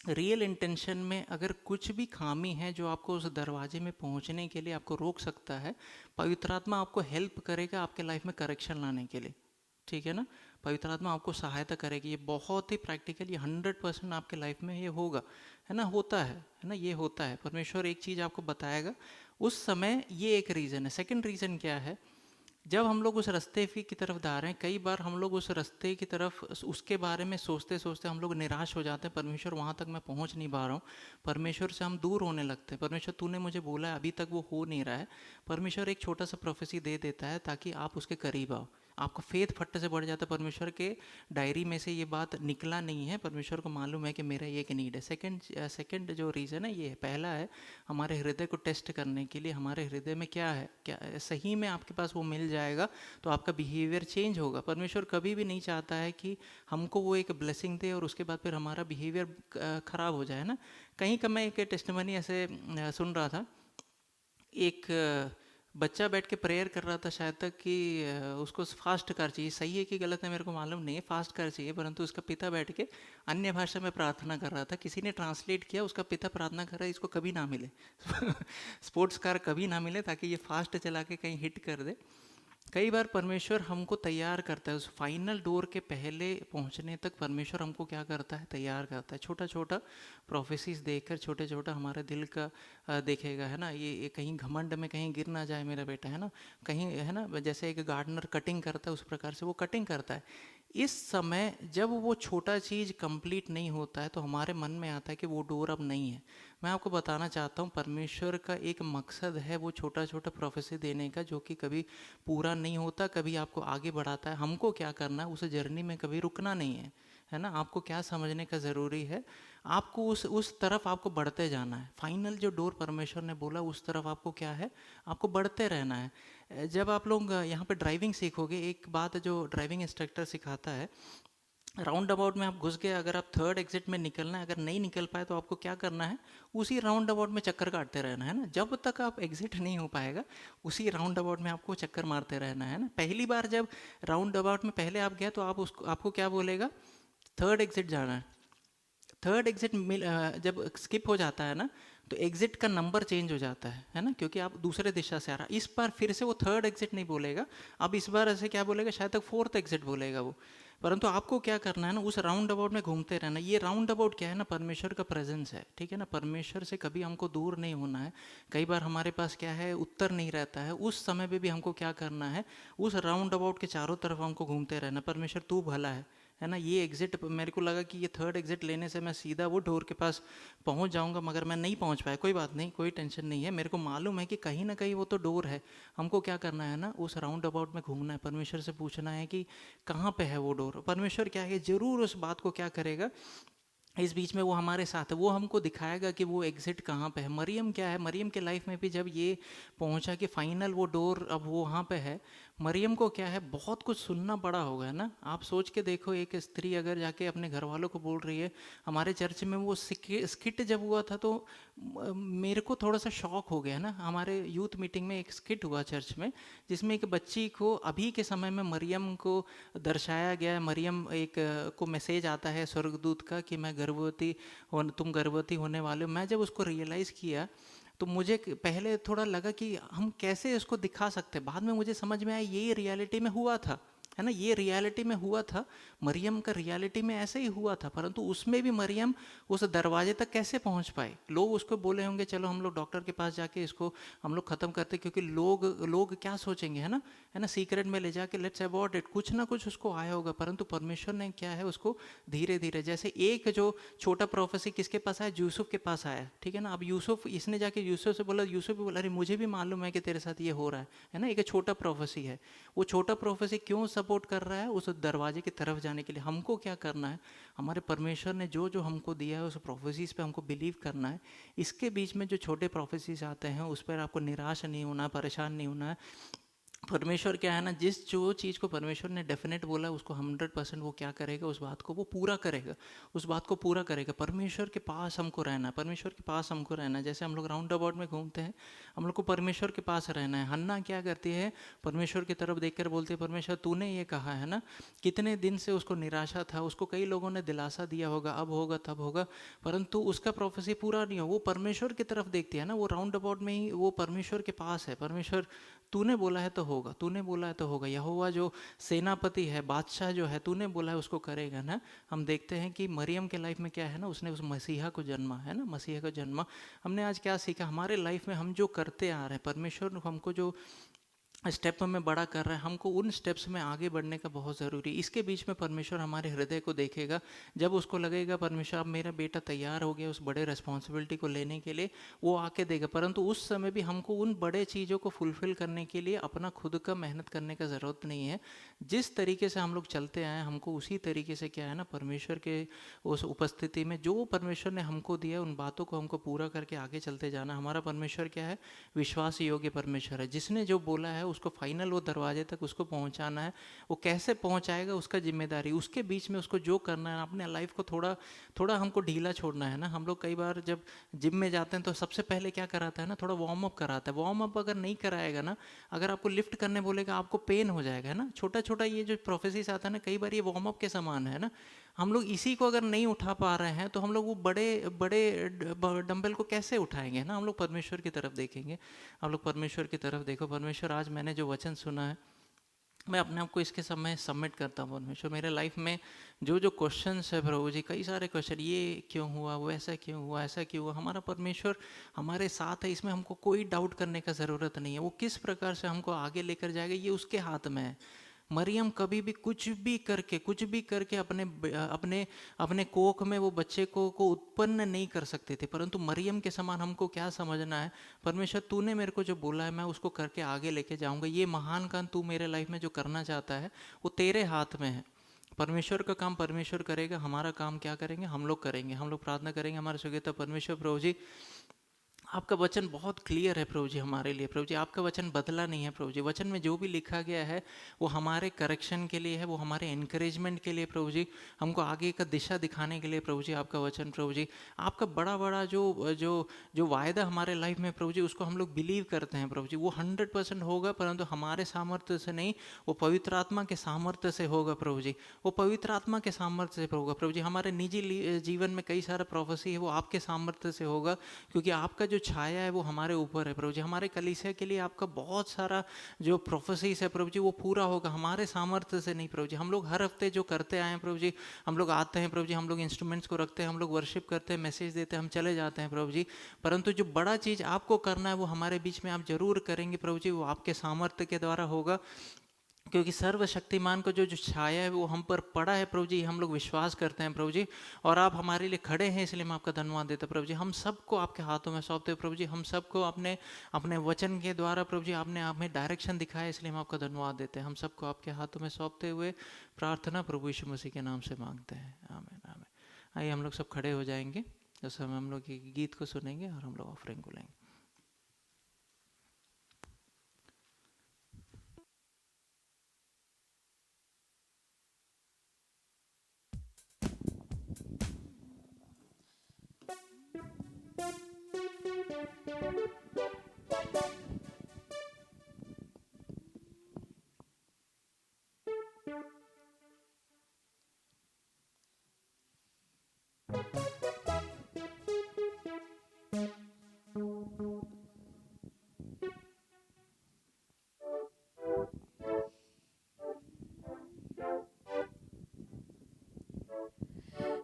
रियल इंटेंशन में अगर कुछ भी खामी है जो आपको उस दरवाजे में पहुंचने के लिए आपको रोक सकता है, पवित्र आत्मा आपको हेल्प करेगा आपके लाइफ में करेक्शन लाने के लिए, ठीक है ना। पवित्र आत्मा आपको सहायता करेगी, ये बहुत ही प्रैक्टिकल, ये 100% आपके लाइफ में ये होगा, है ना, होता है ना, ये होता है। परमेश्वर एक चीज़ आपको बताएगा उस समय, ये एक रीज़न है। सेकंड रीज़न क्या है, जब हम लोग उस रास्ते की तरफ जा रहे हैं, कई बार हम लोग उस रास्ते की तरफ उसके बारे में सोचते सोचते हम लोग निराश हो जाते हैं, परमेश्वर वहाँ तक मैं पहुँच नहीं पा रहा हूँ, परमेश्वर से हम दूर होने लगते हैं। परमेश्वर तूने मुझे बोला है, अभी तक वो हो नहीं रहा है। परमेश्वर एक छोटा सा प्रोफेसी दे देता है ताकि आप उसके करीब आओ, आपका फेथ फट से बढ़ जाता है। परमेश्वर के डायरी में से ये बात निकला नहीं है, परमेश्वर को मालूम है कि मेरा ये एक नीड है। सेकंड जो रीज़न है ये है। पहला है हमारे हृदय को टेस्ट करने के लिए, हमारे हृदय में क्या है, क्या सही में आपके पास वो मिल जाएगा तो आपका बिहेवियर चेंज होगा। परमेश्वर कभी भी नहीं चाहता है कि हमको वो एक ब्लेसिंग दे और उसके बाद फिर हमारा बिहेवियर ख़राब हो जाए ना। कहीं का मैं एक टेस्टिमनी ऐसे सुन रहा था, एक बच्चा बैठ के प्रेयर कर रहा था शायद तक कि उसको फास्ट कर चाहिए, सही है कि गलत है मेरे को मालूम नहीं है, फास्ट कर चाहिए, परंतु उसका पिता बैठ के अन्य भाषा में प्रार्थना कर रहा था। किसी ने ट्रांसलेट किया, उसका पिता प्रार्थना कर रहा है इसको कभी ना मिले स्पोर्ट्स कार कभी ना मिले ताकि ये फास्ट चला के कहीं हिट कर दे। कई बार परमेश्वर हमको तैयार करता है, उस फाइनल डोर के पहले पहुंचने तक परमेश्वर हमको क्या करता है, तैयार करता है। छोटा छोटा प्रोफेसीज देखकर छोटे छोटा हमारे दिल का देखेगा, है ना, ये कहीं घमंड में कहीं गिर ना जाए मेरा बेटा, है ना, कहीं, है ना, जैसे एक गार्डनर कटिंग करता है उस प्रकार से वो कटिंग करता है। इस समय जब वो छोटा चीज़ कंप्लीट नहीं होता है तो हमारे मन में आता है कि वो डोर अब नहीं है। मैं आपको बताना चाहता हूँ परमेश्वर का एक मकसद है वो छोटा छोटा प्रोफेसी देने का, जो कि कभी पूरा नहीं होता, कभी आपको आगे बढ़ाता है। हमको क्या करना है, उस जर्नी में कभी रुकना नहीं है ना। आपको क्या समझने का ज़रूरी है, आपको उस तरफ आपको बढ़ते जाना है। फाइनल जो डोर परमेश्वर ने बोला उस तरफ आपको क्या है, आपको बढ़ते रहना है। जब आप लोग यहाँ पे ड्राइविंग सीखोगे, एक बात जो ड्राइविंग इंस्ट्रक्टर सिखाता है, राउंड अबाउट में आप घुस गए, अगर आप थर्ड एग्जिट में निकलना है, अगर नहीं निकल पाए तो आपको क्या करना है, उसी राउंड अबाउट में चक्कर काटते रहना है ना। जब तक आप एग्जिट नहीं हो पाएगा उसी राउंड अबाउट में आपको चक्कर मारते रहना है ना। पहली बार जब राउंड अबाउट में पहले आप गए तो आप उसको आपको क्या बोलेगा, थर्ड एग्जिट जाना है, थर्ड एग्जिट जब स्किप हो जाता है ना, तो एग्जिट का नंबर चेंज हो जाता है ना, क्योंकि आप दूसरे दिशा से आ रहा। इस बार फिर से वो थर्ड एग्जिट नहीं बोलेगा, अब इस बार ऐसे क्या बोलेगा, शायद तक फोर्थ एग्जिट बोलेगा वो। परंतु आपको क्या करना है ना, उस राउंड अबाउट में घूमते रहना। ये राउंड अबाउट क्या है ना, परमेश्वर का प्रेजेंस है, ठीक है ना। परमेश्वर से कभी हमको दूर नहीं होना है। कई बार हमारे पास क्या है, उत्तर नहीं रहता है, उस समय पे भी हमको क्या करना है, उस राउंड अबाउट के चारों तरफ हमको घूमते रहना। परमेश्वर तू भला है ना। ये एग्जिट मेरे को लगा कि ये थर्ड एग्जिट लेने से मैं सीधा वो डोर के पास पहुंच जाऊंगा, मगर मैं नहीं पहुंच पाया। कोई बात नहीं, कोई टेंशन नहीं है, मेरे को मालूम है कि कहीं ना कहीं वो तो डोर है। हमको क्या करना है ना, उस राउंड अबाउट में घूमना है, परमेश्वर से पूछना है कि कहाँ पे है वो डोर। परमेश्वर क्या है, जरूर उस बात को क्या करेगा, इस बीच में वो हमारे साथ है, वो हमको दिखाएगा कि वो एग्जिट कहाँ पे है। मरियम क्या है, मरियम के लाइफ में भी जब ये पहुंचा कि फाइनल वो डोर अब वो वहाँ पे है, मरियम को क्या है, बहुत कुछ सुनना पड़ा होगा ना। आप सोच के देखो, एक स्त्री अगर जाके अपने घर वालों को बोल रही है। हमारे चर्च में वो स्किट जब हुआ था तो मेरे को थोड़ा सा शॉक हो गया ना। हमारे यूथ मीटिंग में एक स्किट हुआ चर्च में, जिसमें एक बच्ची को अभी के समय में मरियम को दर्शाया गया है। मरियम एक को मैसेज आता है स्वर्गदूत का कि मैं गर्भवती तुम गर्भवती होने वाले हो। मैं जब उसको रियलाइज़ किया तो मुझे पहले थोड़ा लगा कि हम कैसे इसको दिखा सकते हैं। बाद में मुझे समझ में आया ये रियलिटी में हुआ था, है ना, ये रियलिटी में हुआ था। मरियम का रियलिटी में ऐसे ही हुआ था, परंतु उसमें भी मरियम उस दरवाजे तक कैसे पहुंच पाए। लोग उसको बोले होंगे चलो हम लोग डॉक्टर के पास जाके इसको हम लोग ख़त्म करते, क्योंकि लोग क्या सोचेंगे, है ना, सीक्रेट में ले जाके लेट्स अबॉर्ट इट, कुछ ना कुछ उसको आया होगा। परंतु परमेश्वर ने क्या है, उसको धीरे धीरे, जैसे एक जो छोटा प्रोफेसी किसके पास आया, यूसुफ के पास आया, ठीक है ना। अब यूसुफ, इसने जाके यूसुफ से बोला, यूसुफ भी बोला अरे मुझे भी मालूम है कि तेरे साथ ये हो रहा है ना। एक छोटा प्रोफेसी है, वो छोटा प्रोफेसी क्यों सपोर्ट कर रहा है, उस दरवाजे की तरफ जाने के लिए। हमको क्या करना है, हमारे परमेश्वर ने जो जो हमको दिया है उस प्रोफेसीज पे हमको बिलीव करना है। इसके बीच में जो छोटे प्रोफेसीज आते हैं उस पर आपको निराश नहीं होना, परेशान नहीं होना है। परमेश्वर क्या है ना, जिस जो चीज़ को परमेश्वर ने डेफिनेट बोला उसको 100% वो क्या करेगा, उस बात को वो पूरा करेगा, उस बात को पूरा करेगा। परमेश्वर के पास हमको रहना है, परमेश्वर के पास हमको रहना है। जैसे हम लोग राउंड अबाउट में घूमते हैं, हम लोग को परमेश्वर के पास रहना है। हन्ना क्या करती है, परमेश्वर की तरफ देखकर बोलती है परमेश्वर तूने ये कहा है ना। कितने दिन से उसको निराशा था, उसको कई लोगों ने दिलासा दिया होगा अब होगा तब होगा, परंतु उसका प्रोफेसी पूरा नहीं हो। वो परमेश्वर की तरफ देखती है ना, वो राउंड अबाउट में ही वो परमेश्वर के पास है। परमेश्वर तूने बोला है तो होगा, तूने बोला है तो होगा। यहोवा जो सेनापति है, बादशाह जो है, तूने बोला है उसको करेगा ना। हम देखते हैं कि मरियम के लाइफ में क्या है ना, उसने उस मसीहा को जन्मा, है ना, मसीहा को जन्मा। हमने आज क्या सीखा, हमारे लाइफ में हम जो करते आ रहे हैं, परमेश्वर हमको जो स्टेप में बड़ा कर रहा है, हमको उन स्टेप्स में आगे बढ़ने का बहुत ज़रूरी है। इसके बीच में परमेश्वर हमारे हृदय को देखेगा, जब उसको लगेगा परमेश्वर अब मेरा बेटा तैयार हो गया उस बड़े रिस्पॉन्सिबिलिटी को लेने के लिए, वो आके देगा। परंतु उस समय भी हमको उन बड़े चीज़ों को फुलफ़िल करने के लिए अपना खुद का मेहनत करने का ज़रूरत नहीं है। जिस तरीके से हम लोग चलते आए हमको उसी तरीके से क्या है ना, परमेश्वर के उस उपस्थिति में जो परमेश्वर ने हमको दिया उन बातों को हमको पूरा करके आगे चलते जाना। हमारा परमेश्वर क्या है, विश्वास योग्य परमेश्वर है। जिसने जो बोला है उसको फाइनल वो दरवाजे तक उसको पहुंचाना है। वो कैसे पहुंचाएगा उसका जिम्मेदारी, उसके बीच में उसको जो करना है, अपने लाइफ को थोड़ा थोड़ा हमको ढीला छोड़ना है ना। हम लोग कई बार जब जिम में जाते हैं तो सबसे पहले क्या कराता है ना, थोड़ा वार्म अप कराता है। वार्म अप अगर नहीं कराएगा ना, अगर आपको लिफ्ट करने बोलेगा आपको पेन हो जाएगा, है ना। छोटा छोटा ये जो प्रोफेसिस आता है ना, कई बार ये वार्म अप के समान है ना। हम लोग इसी को अगर नहीं उठा पा रहे हैं तो हम लोग वो बड़े बड़े डंबल को कैसे उठाएंगे ना। हम लोग परमेश्वर की तरफ देखेंगे, हम लोग परमेश्वर की तरफ देखो। परमेश्वर आज मैंने जो वचन सुना है, मैं अपने आप को इसके समय सबमिट करता हूँ। परमेश्वर मेरे लाइफ में जो जो क्वेश्चंस है प्रभु जी, कई सारे क्वेश्चन, ये क्यों हुआ, वो ऐसा क्यों हुआ, ऐसा क्यों हुआ, हमारा परमेश्वर हमारे साथ है, इसमें हमको कोई डाउट करने का ज़रूरत नहीं है। वो किस प्रकार से हमको आगे लेकर जाएगा ये उसके हाथ में है। मरियम कभी भी कुछ भी करके अपने अपने अपने कोख में वो बच्चे को उत्पन्न नहीं कर सकते थे, परंतु मरियम के समान हमको क्या समझना है, परमेश्वर तूने मेरे को जो बोला है मैं उसको करके आगे लेके जाऊंगा। ये महान काम तू मेरे लाइफ में जो करना चाहता है वो तेरे हाथ में है। परमेश्वर का काम परमेश्वर करेगा, हमारा काम क्या करेंगे, हम लोग करेंगे। हम लोग प्रार्थना करेंगे। हमारे स्वर्गीय परमेश्वर प्रभु जी, आपका वचन बहुत क्लियर है प्रभु जी हमारे लिए। प्रभु जी आपका वचन बदला नहीं है प्रभु जी। वचन में जो भी लिखा गया है वो हमारे करेक्शन के लिए है, वो हमारे इनकरेजमेंट के लिए प्रभु जी, हमको आगे का दिशा दिखाने के लिए प्रभु जी आपका वचन प्रभु जी। आपका बड़ा बड़ा जो जो जो वायदा हमारे लाइफ में प्रभु जी उसको हम लोग बिलीव करते हैं प्रभु जी। वो 100% होगा, परंतु हमारे सामर्थ्य से नहीं, वो पवित्र आत्मा के सामर्थ्य से होगा प्रभु जी। वो पवित्र आत्मा के सामर्थ्य से होगा प्रभु जी। हमारे निजी जीवन में कई सारा प्रोफेसी है, वो आपके सामर्थ्य से होगा, क्योंकि आपका जो छाया है वो हमारे ऊपर है प्रभु जी। हमारे कलीसिया के लिए आपका बहुत सारा जो प्रोफेसीज है प्रभु जी वो पूरा होगा, हमारे सामर्थ्य से नहीं प्रभु जी। हम लोग हर हफ्ते जो करते आए हैं प्रभु जी, हम लोग आते हैं प्रभु जी, हम लोग इंस्ट्रूमेंट्स को रखते हैं, हम लोग वर्शिप करते हैं, मैसेज देते हैं, हम चले जाते हैं प्रभु जी। परंतु जो बड़ा चीज़ आपको करना है वो हमारे बीच में आप जरूर करेंगे प्रभु जी, वो आपके सामर्थ्य के द्वारा होगा, क्योंकि सर्वशक्तिमान को जो जो छाया है वो हम पर पड़ा है प्रभु जी, हम लोग विश्वास करते हैं प्रभु जी। और आप हमारे लिए खड़े हैं, इसलिए मैं आपका धन्यवाद देता प्रभु जी। हम सबको आपके हाथों में सौंपते हैं प्रभु जी। हम सबको अपने अपने वचन के द्वारा प्रभु जी आपने हमें डायरेक्शन दिखाया, इसलिए हम आपका धन्यवाद देते हैं। हम सबको आपके हाथों में सौंपते हुए प्रार्थना प्रभु यीशु मसीह के नाम से मांगते हैं, आमीन आमीन। आइए हम लोग सब खड़े हो जाएंगे, उस समय हम लोग एक गीत को सुनेंगे और हम लोग ऑफरिंग को लेंगे।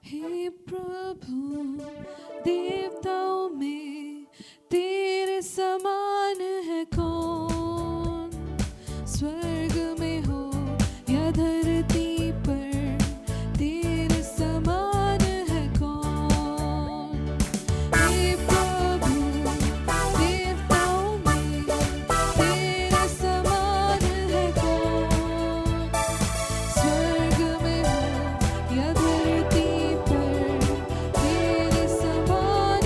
हे प्रभु, देवताओं में तेरे समान है कौन? स्वर्ग में हो या धरती पर, तेरे समान है कौन? हे प्रभु, देवताओं में तेरे समान है कौन? स्वर्ग में हो या धरती पर, तेरे समान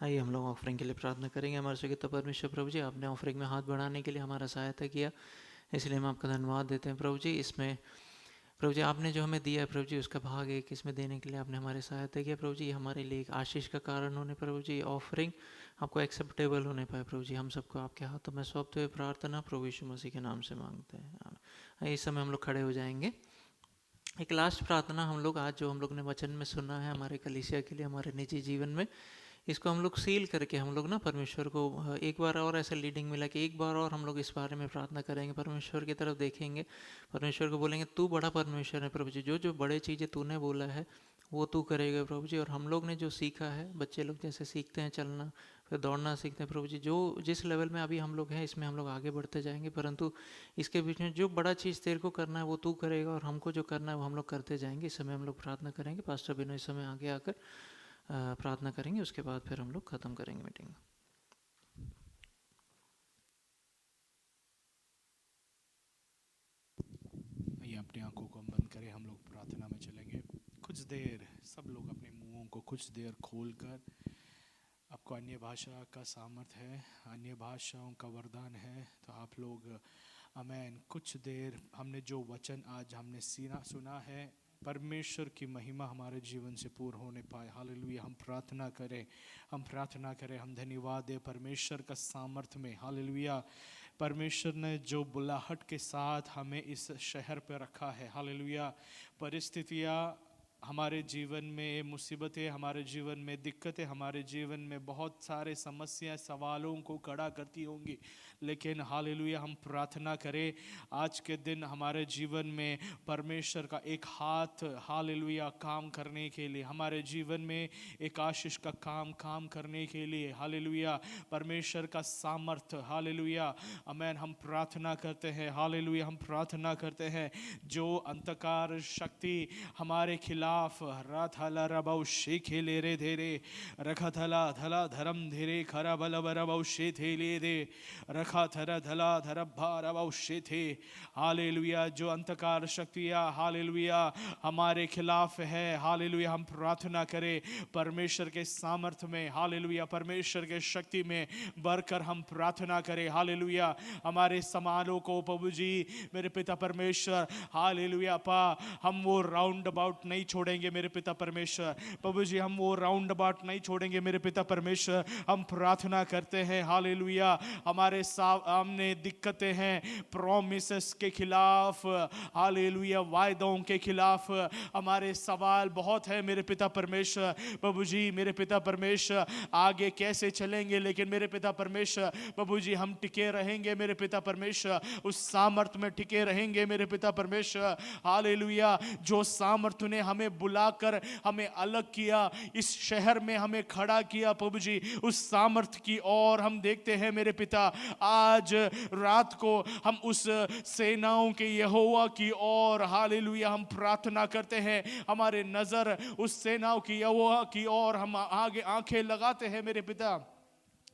आइए हम लोग ऑफरिंग के लिए प्रार्थना करेंगे। हमारे स्वर्गीय परमेश्वर प्रभु जी, आपने ऑफरिंग में हाथ बढ़ाने के लिए हमारा सहायता किया, इसलिए हम आपका धन्यवाद देते हैं प्रभु जी। इसमें प्रभु जी आपने जो हमें दिया है प्रभु जी, उसका भाग एक इसमें देने के लिए आपने हमारी सहायता किया प्रभु जी। हमारे लिए एक आशीष का कारण होने प्रभु जी, ऑफरिंग आपको एक्सेप्टेबल होने पाए प्रभु जी। हम सबको आपके हाथों में सौंपते हुए प्रार्थना प्रभु यीशु मसीह के नाम से मांगते हैं। इस समय हम लोग खड़े हो जाएंगे। एक लास्ट प्रार्थना हम लोग आज जो हम लोग ने वचन में सुना है हमारे कलीसिया के लिए, हमारे निजी जीवन में, इसको हम लोग सील करके हम लोग ना परमेश्वर को एक बार और ऐसा लीडिंग मिला कि एक बार और हम लोग इस बारे में प्रार्थना करेंगे, परमेश्वर की तरफ देखेंगे, परमेश्वर को बोलेंगे तू बड़ा परमेश्वर है प्रभु जी, जो जो बड़े चीज़ें तूने बोला है वो तू करेगा प्रभु जी। और हम लोग ने जो सीखा है, बच्चे लोग जैसे सीखते हैं चलना, फिर दौड़ना सीखते हैं प्रभु जी, जो जिस लेवल में अभी हम लोग हैं इसमें हम लोग आगे बढ़ते जाएंगे, परंतु इसके बीच में जो बड़ा चीज़ तेरे को करना है वो तू करेगा और हमको जो करना है वो हम लोग करते जाएंगे। इस समय हम लोग प्रार्थना करेंगे। पास्टर बिनो इस समय आगे आकर प्रार्थना करेंगे, उसके बाद फिर हम लोग ख़त्म करेंगे मीटिंग। आइए अपनी आंखों को हम बंद करें, हम लोग प्रार्थना में चलेंगे। कुछ देर सब लोग अपने मुंहों को कुछ देर खोलकर, आपको अन्य भाषा का सामर्थ है, अन्य भाषाओं का वरदान है, तो आप लोग आमेन। कुछ देर हमने जो वचन आज हमने सुना है, परमेश्वर की महिमा हमारे जीवन से पूर्ण होने पाए। हालेलुया। हम प्रार्थना करें, हम धन्यवाद दें परमेश्वर का सामर्थ में। हालेलुया। परमेश्वर ने जो बुलाहट के साथ हमें इस शहर पर रखा है, हालेलुया। परिस्थितियाँ हमारे जीवन में, मुसीबतें हमारे जीवन में, दिक्कतें हमारे जीवन में, बहुत सारे समस्या सवालों को खड़ा करती होंगी, लेकिन हालेलुया हम प्रार्थना करें आज के दिन हमारे जीवन में परमेश्वर का एक हाथ हालेलुया काम करने के लिए, हमारे जीवन में एक आशीष का काम करने के लिए, हालेलुया परमेश्वर का सामर्थ, हालेलुया आमेन। हम प्रार्थना करते हैं, हालेलुया हम प्रार्थना करते हैं। जो अंधकार शक्ति हमारे खिलाफ राथला रबौ शेखे ले रे धीरे रखथला धला धरम धीरे खरा बल बरबौ शेथे ले दे रखा थरा धला धरभा रबौ शेथे, हालेलुया जो अंधकार शक्तियाँ हालेलुया हमारे खिलाफ है, हालेलुया हम प्रार्थना करें परमेश्वर के सामर्थ्य में, हालेलुया परमेश्वर के शक्ति में बढ़कर हम प्रार्थना करें। हालेलुया हमारे समानों को प्रभु जी मेरे पिता परमेश्वर, हालेलुया पा हम वो राउंड अबाउट नहीं छोड़ेंगे मेरे पिता परमेश्वर, प्रभु जी हम वो राउंड अबाउट नहीं छोड़ेंगे मेरे पिता परमेश्वर। हम प्रार्थना करते हैं हालेलुया हमारे सामने दिक्कतें हैं, प्रॉमिसेस के खिलाफ, हालेलुया वायदों के खिलाफ हमारे सवाल बहुत है मेरे पिता परमेश्वर। प्रभु जी मेरे पिता परमेश्वर आगे कैसे चलेंगे, लेकिन मेरे पिता परमेश्वर प्रभु जी हम टिके रहेंगे मेरे पिता परमेश्वर, उस सामर्थ में टिके रहेंगे मेरे पिता परमेश्वर। हालेलुया जो सामर्थ ने हमें बुलाकर हमें अलग किया, इस शहर में हमें खड़ा किया प्रभु जी, उस सामर्थ की ओर हम देखते हैं मेरे पिता। आज रात को हम उस सेनाओं के यहोवा की ओर हालेलुया हम प्रार्थना करते हैं, हमारे नजर उस सेनाओं की यहोवा की ओर हम आगे आंखें लगाते हैं मेरे पिता।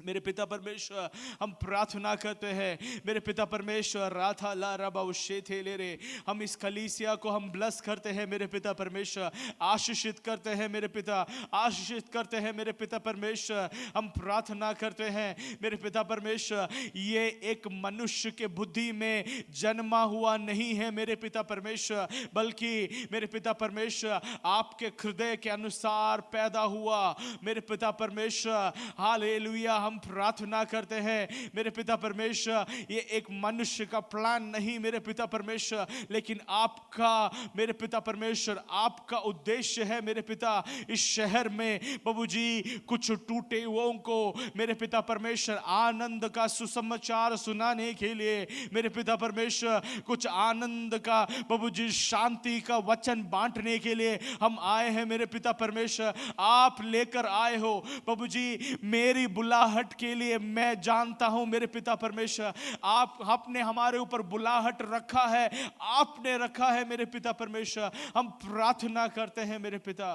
मेरे पिता परमेश्वर हम प्रार्थना करते हैं मेरे पिता परमेश्वर, राथा ला रबा शेथे ले रे, हम इस कलीसिया को हम ब्लेस करते हैं मेरे पिता परमेश्वर, आशीषित करते हैं मेरे पिता, आशीषित करते हैं मेरे पिता परमेश्वर। हम प्रार्थना करते हैं मेरे पिता परमेश्वर, ये एक मनुष्य के बुद्धि में जन्मा हुआ नहीं है मेरे पिता परमेश्वर, बल्कि मेरे पिता परमेश्वर आपके हृदय के अनुसार पैदा हुआ मेरे पिता परमेश्वर। हालेलुया हम प्रार्थना करते हैं मेरे पिता परमेश्वर, ये एक मनुष्य का प्लान नहीं मेरे पिता परमेश्वर, लेकिन आपका मेरे पिता परमेश्वर आपका उद्देश्य है मेरे पिता। इस शहर में प्रभु जी कुछ टूटे हुओं को मेरे पिता परमेश्वर आनंद का सुसमाचार सुनाने के लिए, मेरे पिता परमेश्वर कुछ आनंद का प्रभु जी शांति का वचन बांटने के लिए हम आए हैं मेरे पिता परमेश्वर। आप लेकर आए हो प्रभु जी मेरी बुलाहट के लिए, मैं जानता हूं मेरे पिता परमेश्वर आपने हमारे ऊपर बुलाहट रखा है, आपने रखा है मेरे पिता परमेश्वर। हम प्रार्थना करते हैं मेरे पिता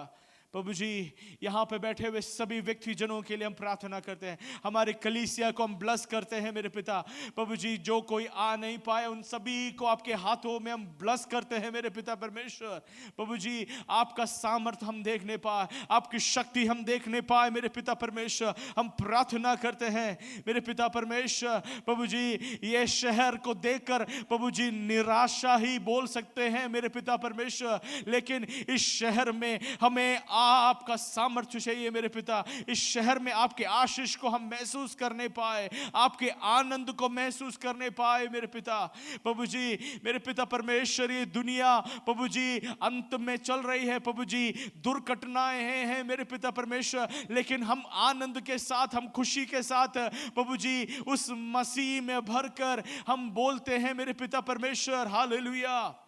प्रभु जी यहाँ पे बैठे हुए सभी व्यक्ति जनों के लिए हम प्रार्थना करते हैं, हमारे कलीसिया को हम ब्लस करते हैं मेरे पिता। प्रभु जी जो कोई आ नहीं पाए उन सभी को आपके हाथों में हम ब्लस करते हैं मेरे पिता परमेश्वर। प्रभु जी आपका सामर्थ हम देखने पाए, आपकी शक्ति हम देखने पाए मेरे पिता परमेश्वर। हम प्रार्थना करते हैं मेरे पिता परमेश्वर। प्रभु जी ये शहर को देखकर प्रभु जी निराशा ही बोल सकते हैं मेरे पिता परमेश्वर, लेकिन इस शहर में हमें आपका सामर्थ्य चाहिए मेरे पिता। इस शहर में आपके आशीष को हम महसूस करने पाए, आपके आनंद को महसूस करने पाए मेरे पिता। प्रभु जी मेरे पिता परमेश्वर ये दुनिया प्रभु जी अंत में चल रही है प्रभु जी, दुर्घटनाएं हैं मेरे पिता परमेश्वर, लेकिन हम आनंद के साथ, हम खुशी के साथ प्रभु जी उस मसीह में भरकर हम बोलते हैं मेरे पिता परमेश्वर। हालेलुया।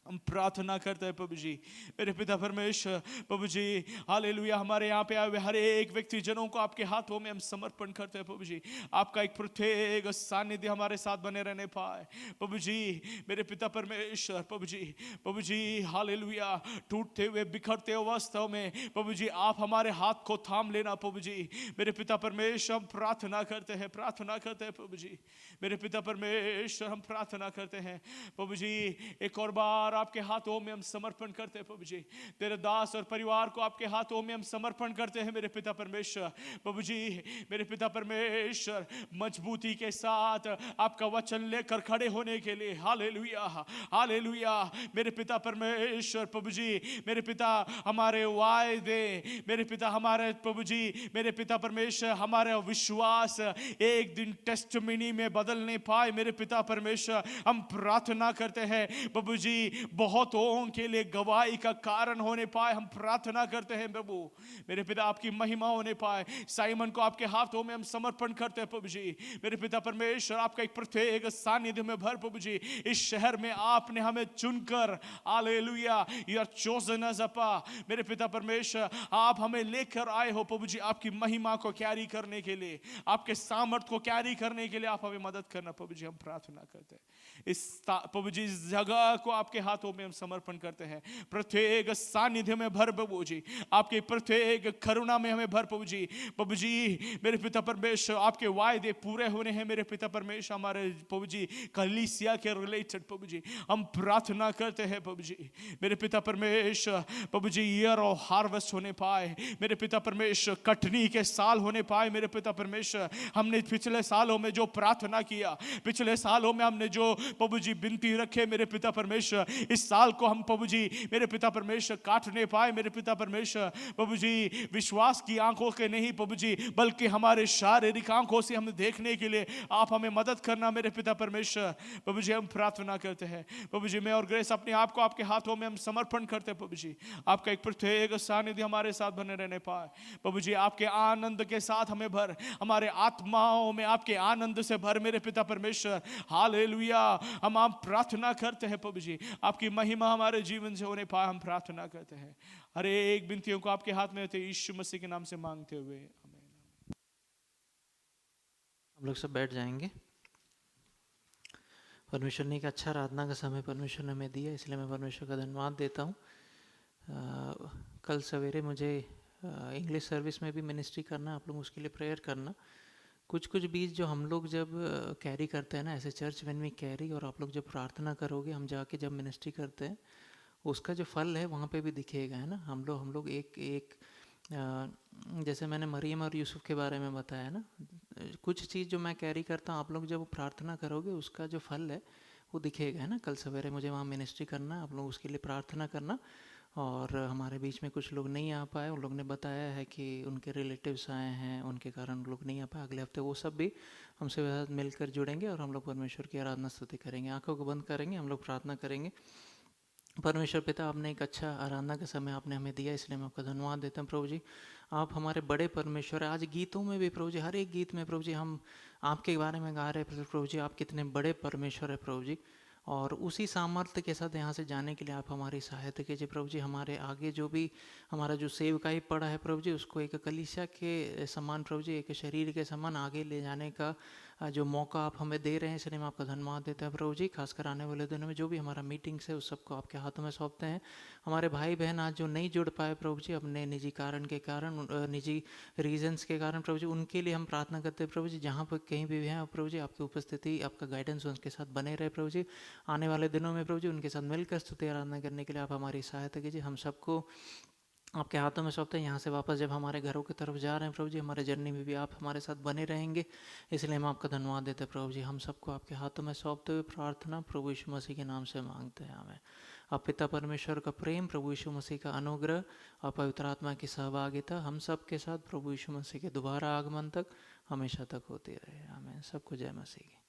हम प्रार्थना करते हैं प्रभु जी मेरे पिता परमेश्वर। प्रभु जी हालेलुया, हमारे यहाँ पे आए हुए हर एक व्यक्ति जनों को आपके हाथों में हम समर्पण करते हैं प्रभु जी। आपका एक प्रत्येक सानिध्य हमारे साथ बने रहने पाए प्रभु जी मेरे पिता परमेश्वर। प्रभु जी हालेलुया, टूटते हुए बिखरते अवस्थाओं में प्रभु जी आप हमारे हाथ को थाम लेना प्रभु जी मेरे पिता परमेश्वर। हम प्रार्थना करते हैं प्रभु जी मेरे पिता परमेश्वर। हम प्रार्थना करते हैं प्रभु जी, एक और बार आपके हाथों में हम समर्पण करते हैं प्रभु जी। तेरे दास और परिवार को आपके हाथों में हम समर्पण करते हैं मेरे पिता परमेश्वर। प्रभु जी मेरे पिता परमेश्वर, मजबूती के साथ आपका वचन लेकर खड़े होने के लिए हालेलुया हालेलुया मेरे पिता परमेश्वर। प्रभु जी मेरे पिता हमारे वायदे मेरे पिता, हमारे प्रभु जी मेरे पिता परमेश्वर, हमारे विश्वास एक दिन टेस्टमनी में बदलने पाए मेरे पिता परमेश्वर। हम प्रार्थना करते हैं प्रभु जी बहुतों के लिए गवाही का कारण होने पाए। हम प्रार्थना करते हैं प्रभु मेरे पिता आपकी महिमा होने पाए। साइमन को आपके हाथों में हम समर्पण करते हैं प्रभु जी मेरे पिता परमेश्वर। आपका एक प्रत्येक सानिध्य में भर प्रभु जी। इस शहर में आपने हमें चुनकर हालेलुया, यू आर चोजन अस अपा मेरे पिता परमेश्वर। आप हमें लेकर आए हो प्रभु जी आपकी महिमा को कैरी करने के लिए, आपके सामर्थ को कैरी करने के लिए आप हमें मदद करना प्रभु जी। हम प्रार्थना करते हैं इस प्रभु जी इस जगह को आपके हाथों में हम समर्पण करते हैं। प्रत्येक सानिध्य में भर प्रभु जी, आपके प्रत्येक करुणा में हमें भर प्रभु जी मेरे पिता परमेश्वर। आपके वायदे पूरे होने हैं मेरे पिता परमेश्वर हमारे प्रभु जी कलीसिया के रिलेटेड प्रभु जी। हम प्रार्थना करते हैं प्रभु जी मेरे पिता परमेश्वर। प्रभु जी ईयर ऑफ हार्वेस्ट होने पाए मेरे पिता परमेश्वर, कटनी के साल होने पाए मेरे पिता परमेश्वर। हमने पिछले सालों में जो प्रार्थना किया, पिछले सालों में हमने जो प्रभु जी बिनती रखे मेरे पिता परमेश्वर, इस साल को हम प्रभु जी मेरे पिता परमेश्वर काटने पाए मेरे पिता परमेश्वर। प्रभु जी विश्वास की आंखों के नहीं प्रभु जी, बल्कि हमारे शारीरिक आंखों से हमें देखने के लिए आप हमें मदद करना मेरे पिता परमेश्वर। प्रभु जी हम प्रार्थना करते हैं प्रभु जी, मैं और ग्रेस अपने आप को आपके हाथों में हम समर्पण करते हैं प्रभु जी। आपका एक प्रत्येक सानिध्य हमारे साथ बने रहने पाए प्रभु जी। आपके आनंद के साथ हमें भर, हमारे आत्माओं में आपके आनंद से भर मेरे पिता परमेश्वर। हालेलुया। हम आप प्रार्थना करते हैं प्रभु जी, आपकी महिमा हमारे जीवन से होने पाए। हम प्रार्थना करते हैं हर एक विनतियों को आपके हाथ में होते यीशु मसीह के नाम से मांगते हुए आमीन। हम लोग सब बैठ जाएंगे। परमेश्वर ने एक अच्छा आराधना का समय परमेश्वर ने हमें दिया, इसलिए मैं परमेश्वर का धन्यवाद देता हूँ। कल सवेरे मुझे इंग्लिश सर्विस में भी मिनिस्ट्री करना, आप लोग उसके लिए प्रेयर करना। कुछ बीज जो हम लोग जब कैरी करते हैं ना, ऐसे चर्च व्हेन वी कैरी, और आप लोग जब प्रार्थना करोगे, हम जाके जब मिनिस्ट्री करते हैं, उसका जो फल है वहाँ पे भी दिखेगा, है ना। हम लोग एक जैसे मैंने मरियम और यूसुफ के बारे में बताया ना, कुछ चीज़ जो मैं कैरी करता हूँ, आप लोग जब प्रार्थना करोगे उसका जो फल है वो दिखेगा, है ना। कल सवेरे मुझे वहाँ मिनिस्ट्री करना, आप लोग उसके लिए प्रार्थना करना। और हमारे बीच में कुछ लोग नहीं आ पाए, उन लोग ने बताया है कि उनके रिलेटिव्स आए हैं, उनके कारण उन लोग नहीं आ पाए। अगले हफ्ते वो सब भी हमसे मिलकर जुड़ेंगे और हम लोग परमेश्वर की आराधना स्तुति करेंगे। आंखों को बंद करेंगे, हम लोग प्रार्थना करेंगे। परमेश्वर पिता, आपने एक अच्छा आराधना का समय आपने हमें दिया, इसलिए मैं आपका धन्यवाद देता हूँ प्रभु जी। आप हमारे बड़े परमेश्वर है। आज गीतों में भी प्रभु जी, हर एक गीत में प्रभु जी हम आपके बारे में गा रहे हैं प्रभु जी, आप कितने बड़े परमेश्वर है प्रभु जी। और उसी सामर्थ्य के साथ यहाँ से जाने के लिए आप हमारी सहायता कीजिए प्रभु जी। हमारे आगे जो भी हमारा जो सेवकाई पड़ा है प्रभु जी, उसको एक कलीसिया के समान प्रभु जी, एक शरीर के समान आगे ले जाने का जो मौका आप हमें दे रहे हैं, इसलिए हम आपका धन्यवाद देते हैं प्रभु जी। खासकर आने वाले दिनों में जो भी हमारा मीटिंग्स है उस सबको आपके हाथों में सौंपते हैं। हमारे भाई बहन आज जो नहीं जुड़ पाए प्रभु जी अपने निजी कारण के कारण, निजी रीजंस के कारण प्रभु जी, उनके लिए हम प्रार्थना करते हैं प्रभु जी। जहाँ पर कहीं भी हैं प्रभु जी, आपकी उपस्थिति, आपका गाइडेंस उनके साथ बने रहे प्रभु जी। आने वाले दिनों में प्रभु जी उनके साथ मिलकर स्तुति आराधना करने के लिए आप हमारी सहायता कीजिए। हम सबको आपके हाथों में सौंपते हैं। यहाँ से वापस जब हमारे घरों की तरफ जा रहे हैं प्रभु जी, हमारे जर्नी में भी आप हमारे साथ बने रहेंगे, इसलिए हम आपका धन्यवाद देते हैं प्रभु जी। हम सबको आपके हाथों में सौंपते हुए प्रार्थना प्रभु यीशु मसीह के नाम से मांगते हैं, आमीन। अब पिता परमेश्वर का प्रेम, प्रभु यीशु मसीह का अनुग्रह और पवित्र आत्मा की सहभागिता हम सब के साथ प्रभु यीशु मसीह के दोबारा आगमन तक हमेशा तक होती रहे, आमीन। सबको जय मसीह की।